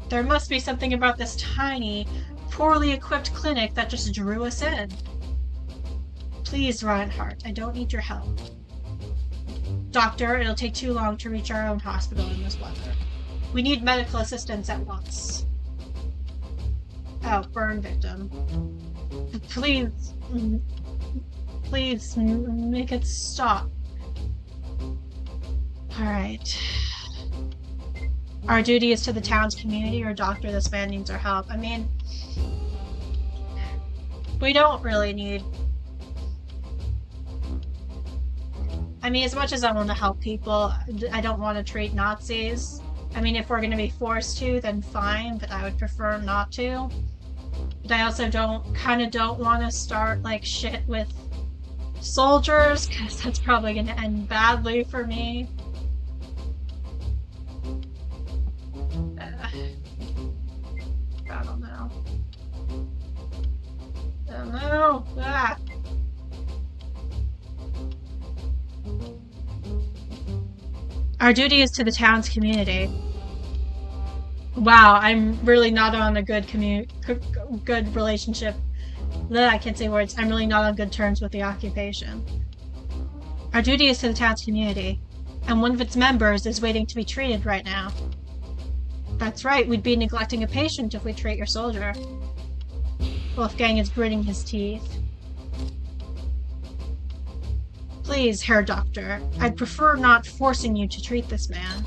There must be something about this tiny, poorly equipped clinic that just drew us in. Please, Reinhardt, I don't need your help. Doctor, it'll take too long to reach our own hospital in this weather. We need medical assistance at once. Oh, burn victim. Please, make it stop. Alright. Our duty is to the town's community, or Doctor, this man needs our help. I mean, we don't really need... I mean, as much as I want to help people, I don't want to treat Nazis. I mean, if we're going to be forced to, then fine, but I would prefer not to. But I also don't want to start, like, shit with soldiers, because that's probably going to end badly for me. I don't know. Ah. Our duty is to the town's community. Wow, I'm really not on a good relationship. I can't say words. I'm really not on good terms with the occupation. Our duty is to the town's community, and one of its members is waiting to be treated right now. That's right, we'd be neglecting a patient if we treat your soldier. Wolfgang is gritting his teeth. Please, Herr Doctor, I'd prefer not forcing you to treat this man.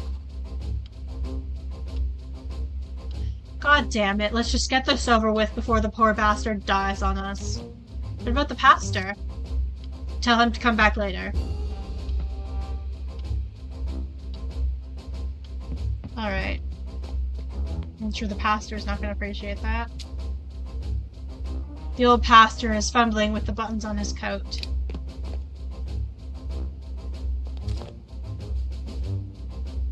God damn it, let's just get this over with before the poor bastard dies on us. What about the pastor? Tell him to come back later. Alright. I'm sure the pastor's not going to appreciate that. The old pastor is fumbling with the buttons on his coat.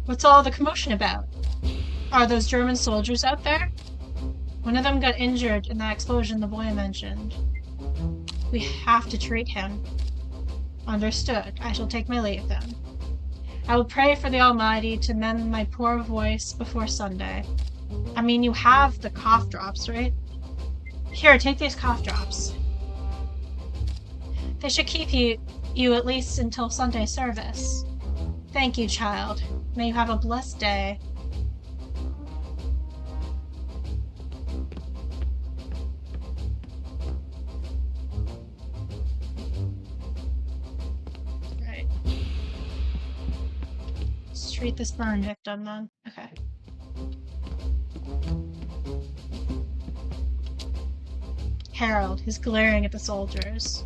What's all the commotion about? Are those German soldiers out there? One of them got injured in that explosion the boy mentioned. We have to treat him. Understood. I shall take my leave then. I will pray for the Almighty to mend my poor voice before Sunday. I mean, you have the cough drops, right? Here, take these cough drops. They should keep you at least until Sunday service. Thank you, child. May you have a blessed day. Right. Let's treat this burn victim then. Okay. Harold, he's glaring at the soldiers.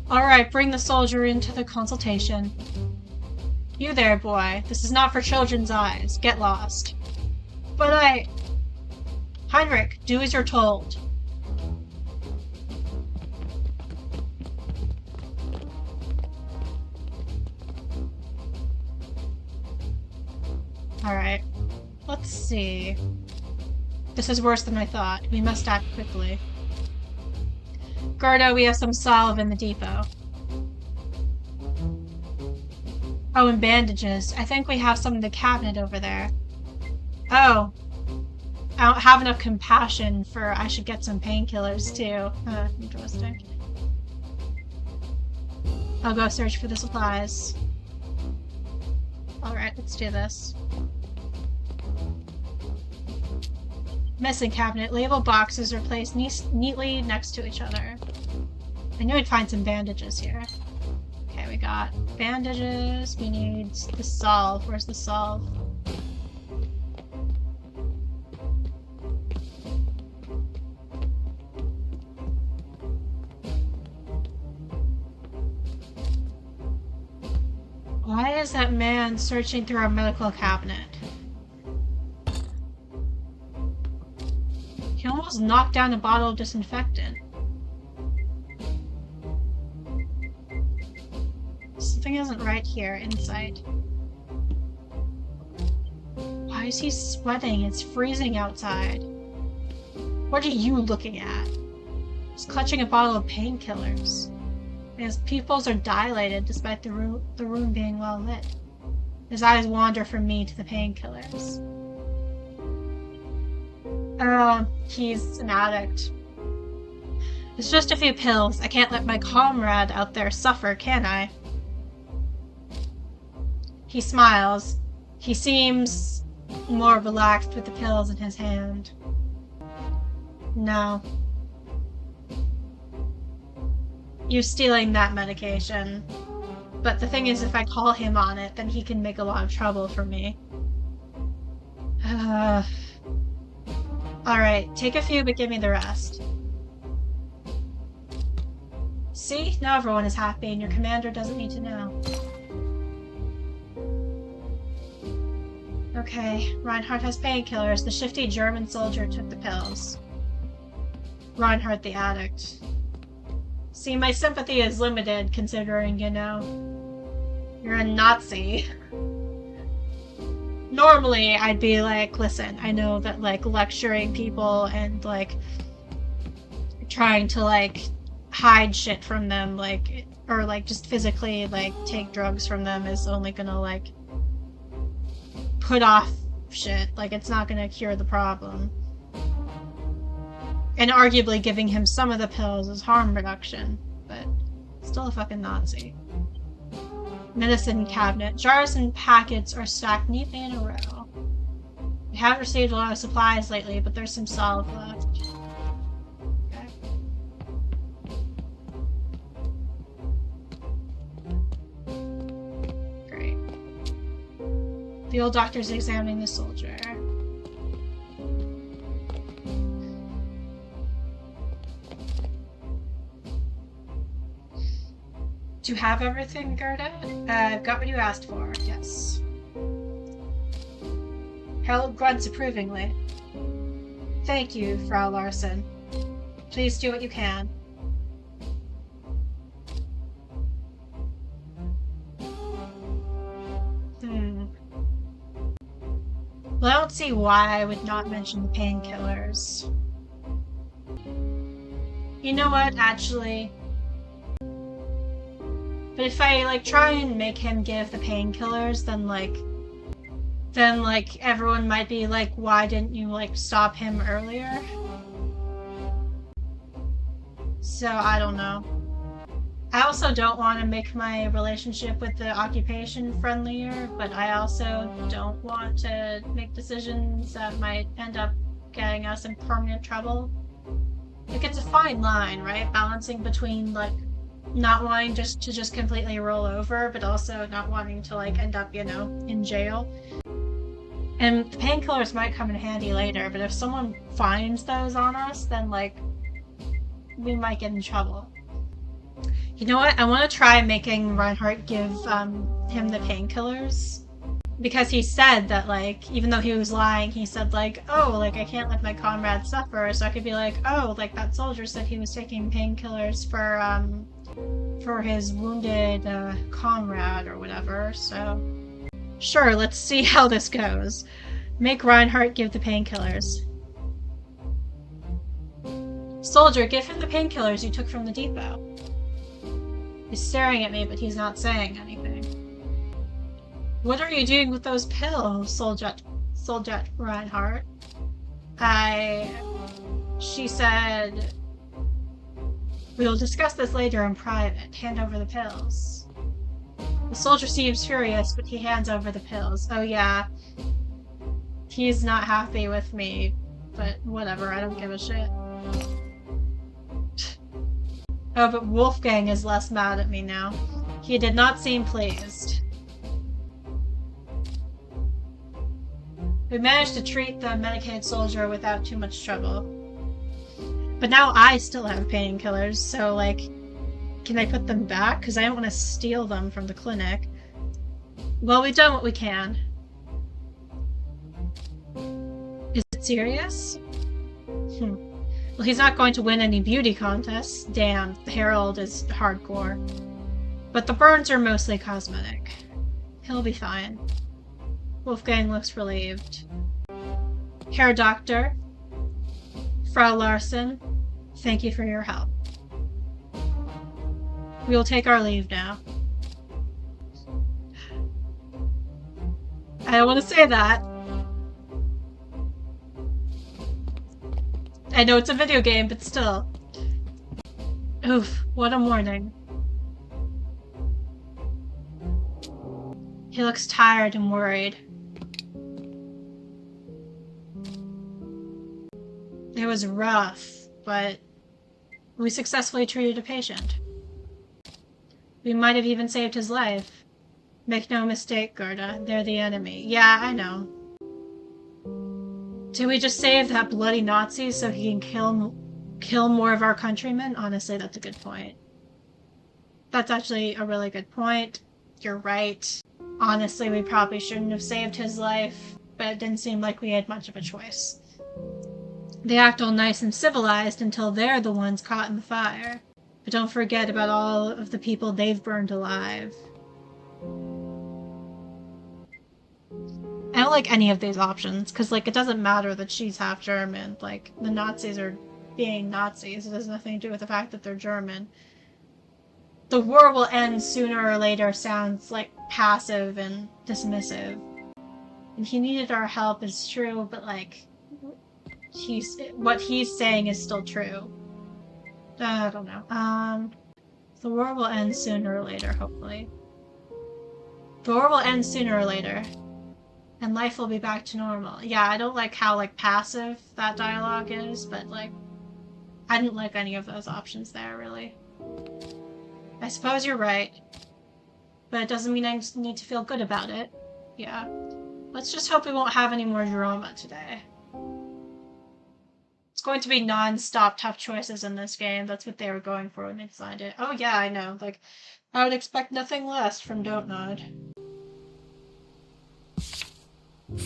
Alright, bring the soldier into the consultation. You there, boy. This is not for children's eyes. Get lost. But Heinrich, do as you're told. Alright. Let's see. This is worse than I thought. We must act quickly. Gerda, we have some salve in the depot. Oh, and bandages. I think we have some in the cabinet over there. Oh. I don't have enough compassion for I should get some painkillers too. Interesting. I'll go search for the supplies. Alright, let's do this. Missing cabinet. Label boxes are placed neatly next to each other. I knew I'd find some bandages here. Okay, we got bandages. We need the salve. Where's the salve? Why is that man searching through our medical cabinet? He almost knocked down a bottle of disinfectant. Something isn't right here, inside. Why is he sweating? It's freezing outside. What are you looking at? He's clutching a bottle of painkillers. His pupils are dilated despite the room being well lit. His eyes wander from me to the painkillers. Oh, he's an addict. It's just a few pills. I can't let my comrade out there suffer, can I? He smiles. He seems more relaxed with the pills in his hand. No. You're stealing that medication. But the thing is, if I call him on it, then he can make a lot of trouble for me. Alright, take a few, but give me the rest. See? Now everyone is happy, and your commander doesn't need to know. Okay, Reinhardt has painkillers. The shifty German soldier took the pills. Reinhardt the addict. See, my sympathy is limited, considering, you know, you're a Nazi. Normally, I'd be like, listen, I know that, like, lecturing people and, like, trying to, like, hide shit from them, like, or, like, just physically, like, take drugs from them is only gonna, like, put off shit. Like, it's not gonna cure the problem. And arguably giving him some of the pills is harm reduction, but still a fucking Nazi. Medicine cabinet. Jars and packets are stacked neatly in a row. We haven't received a lot of supplies lately, but there's some salve left. Okay. Great. The old doctor's examining the soldier. Do you have everything, Gerda? I've got what you asked for, yes. Harold grunts approvingly. Thank you, Frau Larson. Please do what you can. Well, I don't see why I would not mention the painkillers. You know what, actually? But if I, like, try and make him give the painkillers, then, like, everyone might be like, why didn't you, like, stop him earlier? So, I don't know. I also don't want to make my relationship with the occupation friendlier, but I also don't want to make decisions that might end up getting us in permanent trouble. Like, it's a fine line, right? Balancing between, like, not wanting to just completely roll over, but also not wanting to, like, end up, you know, in jail. And the painkillers might come in handy later, but if someone finds those on us, then, like, we might get in trouble. You know what? I want to try making Reinhardt give him the painkillers. Because he said that, like, even though he was lying, he said, like, oh, like, I can't let my comrade suffer, so I could be like, oh, like, that soldier said he was taking painkillers for his wounded comrade or whatever, so sure, let's see how this goes. Make Reinhardt give the painkillers. Soldier, give him the painkillers you took from the depot. He's staring at me, but he's not saying anything. What are you doing with those pills, Soldat Reinhardt? She said, we'll discuss this later in private. Hand over the pills. The soldier seems furious, but he hands over the pills. Oh yeah. He's not happy with me, but whatever, I don't give a shit. Oh, but Wolfgang is less mad at me now. He did not seem pleased. We managed to treat the medicated soldier without too much trouble. But now I still have painkillers, so, like, can I put them back? Because I don't want to steal them from the clinic. Well, we've done what we can. Is it serious? Well, he's not going to win any beauty contests. Damn, Harold is hardcore. But the burns are mostly cosmetic. He'll be fine. Wolfgang looks relieved. Herr Doctor, Frau Larson, thank you for your help. We will take our leave now. I don't want to say that. I know it's a video game, but still. Oof, what a morning. He looks tired and worried. It was rough, but we successfully treated a patient. We might have even saved his life. Make no mistake, Gerda, they're the enemy. Yeah, I know. Did we just save that bloody Nazi so he can kill more of our countrymen? Honestly, that's a good point. That's actually a really good point. You're right. Honestly, we probably shouldn't have saved his life, but it didn't seem like we had much of a choice. They act all nice and civilized until they're the ones caught in the fire. But don't forget about all of the people they've burned alive. I don't like any of these options, because, like, it doesn't matter that she's half German. Like, the Nazis are being Nazis. It has nothing to do with the fact that they're German. The war will end sooner or later sounds, like, passive and dismissive. And he needed our help is true, but, like, what he's saying is still true. I don't know. The war will end sooner or later, hopefully. The war will end sooner or later. And life will be back to normal. Yeah, I don't like how, like, passive that dialogue is, but, like, I didn't like any of those options there, really. I suppose you're right. But it doesn't mean I need to feel good about it. Yeah. Let's just hope we won't have any more drama today. It's going to be non-stop tough choices in this game. That's what they were going for when they designed it. Oh yeah, I know. Like, I would expect nothing less from Dontnod.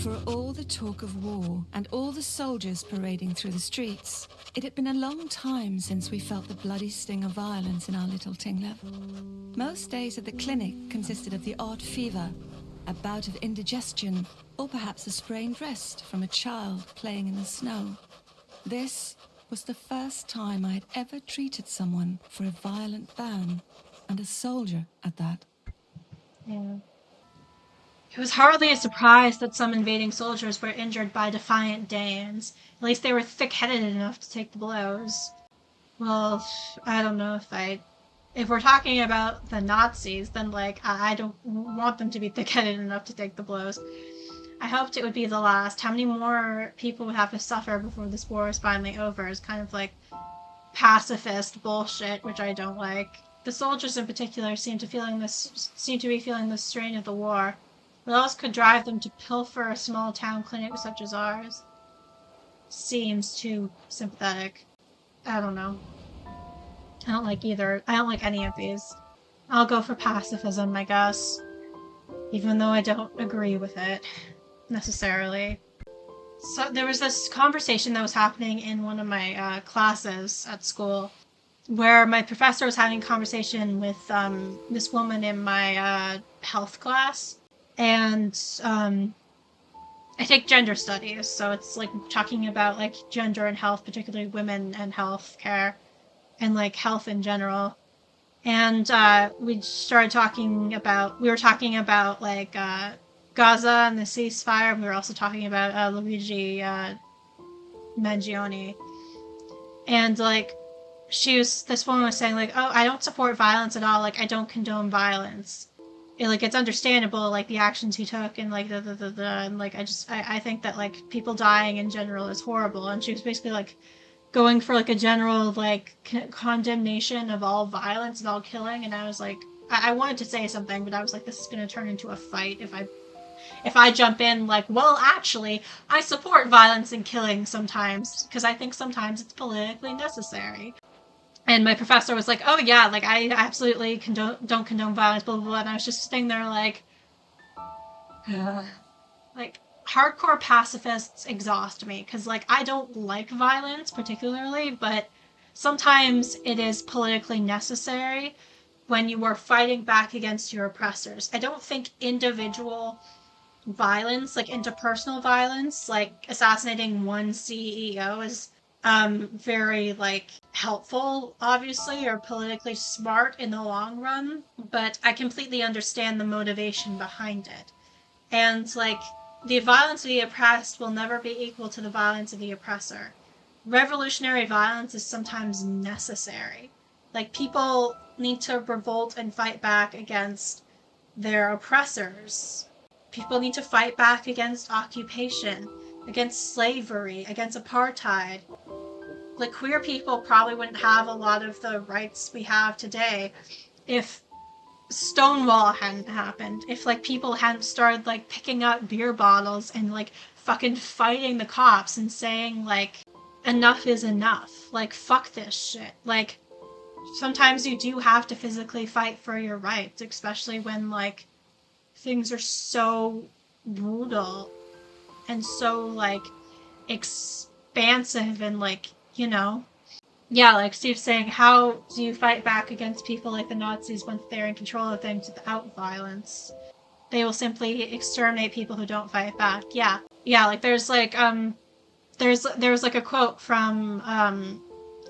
For all the talk of war and all the soldiers parading through the streets, it had been a long time since we felt the bloody sting of violence in our little Tinglev. Most days at the clinic consisted of the odd fever, a bout of indigestion, or perhaps a sprained wrist from a child playing in the snow. This was the first time I had ever treated someone for a violent ban, and a soldier at that. Yeah. It was hardly a surprise that some invading soldiers were injured by defiant Danes. At least they were thick-headed enough to take the blows. Well, I don't know if we're talking about the Nazis, then, like, I don't want them to be thick-headed enough to take the blows. I hoped it would be the last. How many more people would have to suffer before this war is finally over? It's kind of like pacifist bullshit, which I don't like. The soldiers in particular seem to be feeling the strain of the war. What else could drive them to pilfer a small town clinic such as ours? Seems too sympathetic. I don't know. I don't like either. I don't like any of these. I'll go for pacifism, I guess. Even though I don't agree with it, necessarily. So there was this conversation that was happening in one of my classes at school, where my professor was having a conversation with this woman in my health class. And I take gender studies, so it's like talking about like gender and health, particularly women and health care, and like health in general. And we were talking about like Gaza and the ceasefire. We were also talking about Luigi Mangione. And like this woman was saying like, oh, I don't support violence at all. Like, I don't condone violence. It's understandable, like, the actions he took, and, like, and, like, I think that, like, people dying in general is horrible, and she was basically, like, going for, like, a general, like, condemnation of all violence and all killing, and I was, like, I wanted to say something, but I was, like, this is gonna turn into a fight if I jump in, like, well, actually, I support violence and killing sometimes, because I think sometimes it's politically necessary. And my professor was like, oh yeah, like, I absolutely don't condone violence, blah, blah, blah. And I was just sitting there like, like, hardcore pacifists exhaust me. Because, like, I don't like violence particularly, but sometimes it is politically necessary. when you are fighting back against your oppressors. I don't think individual violence, like interpersonal violence, like assassinating one CEO is very like helpful, obviously, or politically smart in the long run, but I completely understand the motivation behind it. And like the violence of the oppressed will never be equal to the violence of the oppressor. Revolutionary violence is sometimes necessary. Like people need to revolt and fight back against their oppressors. People need to fight back against occupation, against slavery, against apartheid. Like queer people probably wouldn't have a lot of the rights we have today if Stonewall hadn't happened. If like people hadn't started like picking up beer bottles and like fucking fighting the cops and saying like enough is enough. Like fuck this shit. Like sometimes you do have to physically fight for your rights, especially when like things are so brutal and so like expansive and like, you know. Yeah, like Steve's saying, how do you fight back against people like the Nazis once they're in control of things without violence? They will simply exterminate people who don't fight back. Yeah. Yeah, like there's like a quote from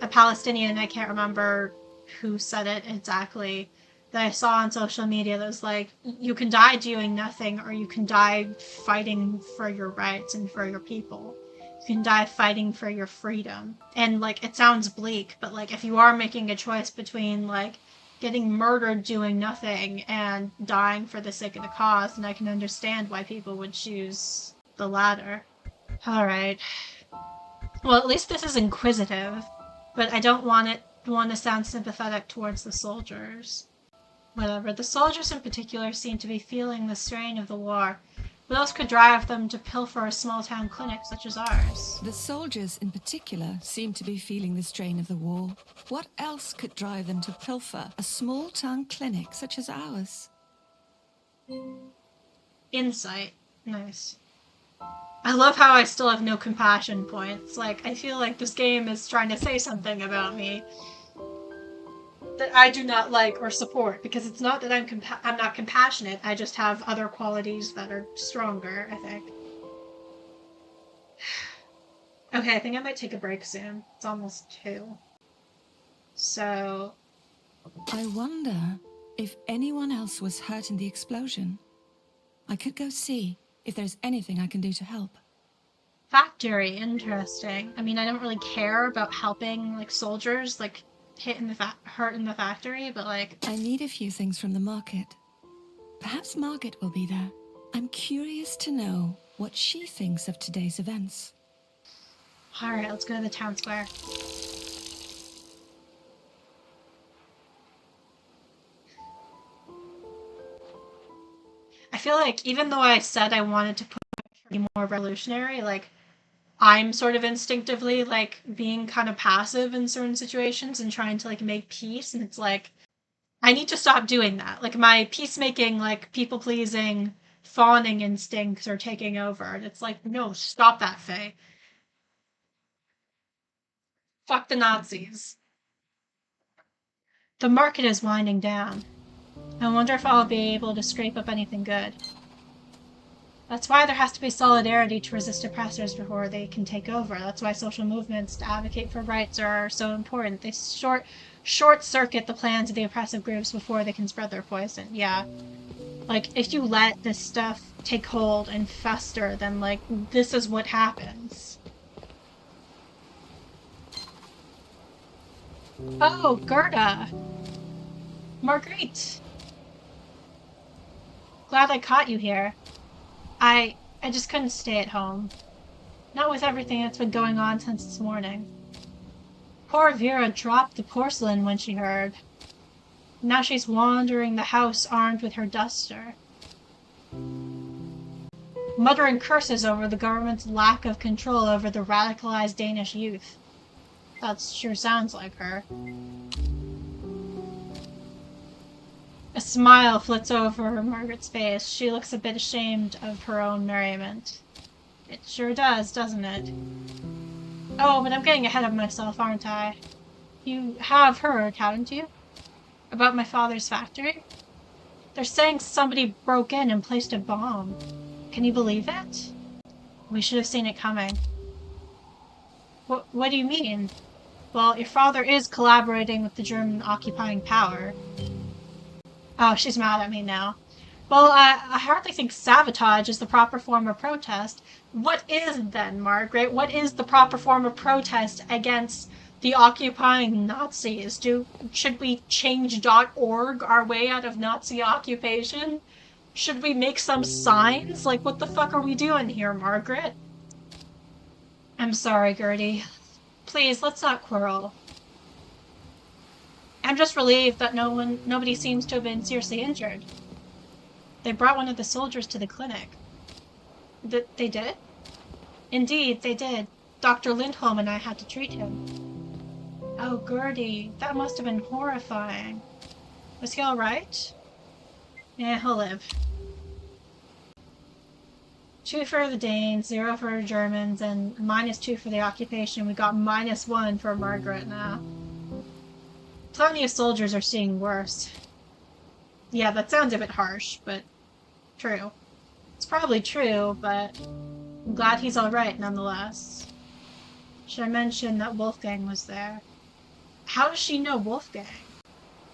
a Palestinian, I can't remember who said it exactly, that I saw on social media that was like, you can die doing nothing or you can die fighting for your rights and for your people. You can die fighting for your freedom. And like it sounds bleak, but like if you are making a choice between like getting murdered doing nothing and dying for the sake of the cause, then I can understand why people would choose the latter. Alright. Well, at least this is inquisitive, but I don't want to sound sympathetic towards the soldiers. Whatever. The soldiers in particular seem to be feeling the strain of the war. What else could drive them to pilfer a small-town clinic such as ours? The soldiers in particular seem to be feeling the strain of the war. What else could drive them to pilfer a small-town clinic such as ours? Insight. Nice. I love how I still have no compassion points. Like, I feel like this game is trying to say something about me that I do not like or support, because it's not that I'm not compassionate, I just have other qualities that are stronger, I think. Okay, I think I might take a break soon. It's almost 2. So... I wonder if anyone else was hurt in the explosion. I could go see if there's anything I can do to help. Factory, interesting. I mean, I don't really care about helping, like, soldiers, like, hurt in the factory, but, like... I need a few things from the market. Perhaps Margaret will be there. I'm curious to know what she thinks of today's events. Alright, let's go to the town square. I feel like even though I said I wanted to be more revolutionary, like, I'm sort of instinctively, like, being kind of passive in certain situations and trying to, like, make peace, and it's like, I need to stop doing that. Like, my peacemaking, like, people-pleasing, fawning instincts are taking over, and it's like, no, stop that, Faye. Fuck the Nazis. The market is winding down. I wonder if I'll be able to scrape up anything good. That's why there has to be solidarity to resist oppressors before they can take over. That's why social movements to advocate for rights are so important. They short-circuit the plans of the oppressive groups before they can spread their poison. Yeah. Like, if you let this stuff take hold and fester, then, like, this is what happens. Oh, Gerda! Marguerite! Glad I caught you here. I just couldn't stay at home. Not with everything that's been going on since this morning. Poor Vera dropped the porcelain when she heard. Now she's wandering the house armed with her duster, muttering curses over the government's lack of control over the radicalized Danish youth. That sure sounds like her. A smile flits over Margaret's face. She looks a bit ashamed of her own merriment. It sure does, doesn't it? Oh, but I'm getting ahead of myself, aren't I? You have heard, haven't you? About my father's factory? They're saying somebody broke in and placed a bomb. Can you believe it? We should have seen it coming. What do you mean? Well, your father is collaborating with the German occupying power. Oh, she's mad at me now. Well, I hardly think sabotage is the proper form of protest. What is then, Margaret? What is the proper form of protest against the occupying Nazis? Should we change.org our way out of Nazi occupation? Should we make some signs? Like, what the fuck are we doing here, Margaret? I'm sorry, Gertie. Please, let's not quarrel. I'm just relieved that nobody seems to have been seriously injured. They brought one of the soldiers to the clinic. They did? Indeed, they did. Dr. Lindholm and I had to treat him. Oh, Gertie, that must have been horrifying. Was he alright? Yeah, he'll live. 2 for the Danes, 0 for Germans, and -2 for the occupation. We got -1 for Margaret now. Plenty of soldiers are seeing worse. Yeah, that sounds a bit harsh, but true. It's probably true, but I'm glad he's alright nonetheless. Should I mention that Wolfgang was there? How does she know Wolfgang?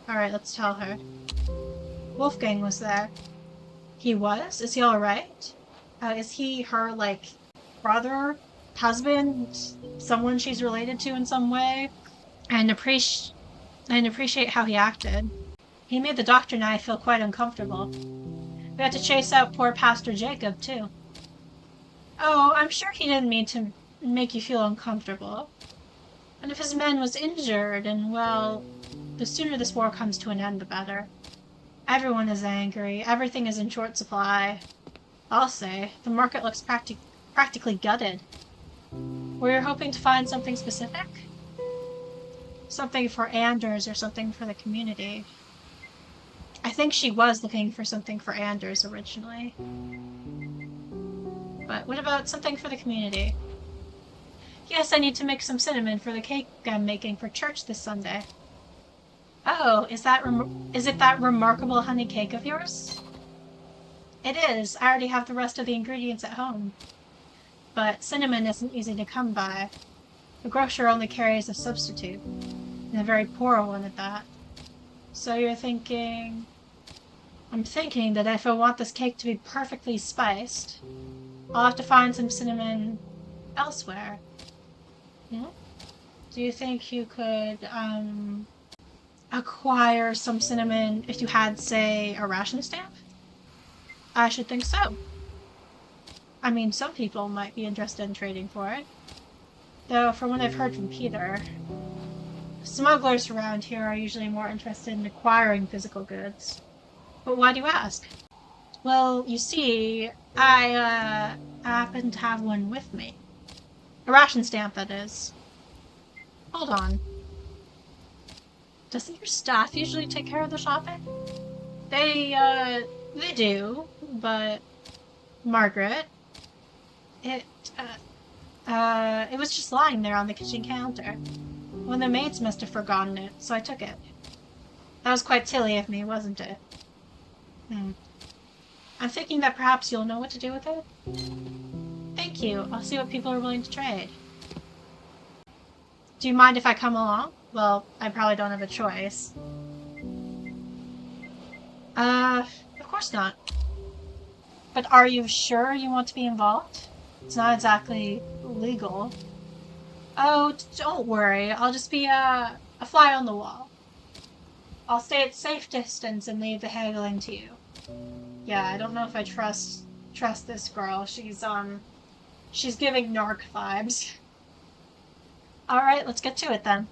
Alright, let's tell her. Wolfgang was there. He was? Is he alright? Is he her, like, brother, husband, someone she's related to in some way? And appreciate how he acted. He made the doctor and I feel quite uncomfortable. We had to chase out poor Pastor Jacob, too. Oh, I'm sure he didn't mean to make you feel uncomfortable. And if his man was injured, and well, the sooner this war comes to an end, the better. Everyone is angry. Everything is in short supply. I'll say, the market looks practically gutted. Were you hoping to find something specific? Something for Anders or something for the community. I think she was looking for something for Anders originally. But what about something for the community? Yes, I need to make some cinnamon for the cake I'm making for church this Sunday. Oh, is it that remarkable honey cake of yours? It is. I already have the rest of the ingredients at home. But cinnamon isn't easy to come by. The grocer only carries a substitute, and a very poor one at that. So you're thinking... I'm thinking that if I want this cake to be perfectly spiced, I'll have to find some cinnamon elsewhere. Hmm? Do you think you could, acquire some cinnamon if you had, say, a ration stamp? I should think so. I mean, some people might be interested in trading for it. Though, from what I've heard from Peter, smugglers around here are usually more interested in acquiring physical goods. But why do you ask? Well, you see, I happen to have one with me. A ration stamp, that is. Hold on. Doesn't your staff usually take care of the shopping? They do, but... Margaret... It was just lying there on the kitchen counter. One of the maids must have forgotten it, so I took it. That was quite silly of me, wasn't it? I'm thinking that perhaps you'll know what to do with it. Thank you. I'll see what people are willing to trade. Do you mind if I come along? Well, I probably don't have a choice. Of course not. But are you sure you want to be involved? It's not exactly legal. Oh, don't worry. I'll just be a fly on the wall. I'll stay at safe distance and leave the haggling to you. Yeah, I don't know if I trust this girl. She's giving narc vibes. Alright, let's get to it then.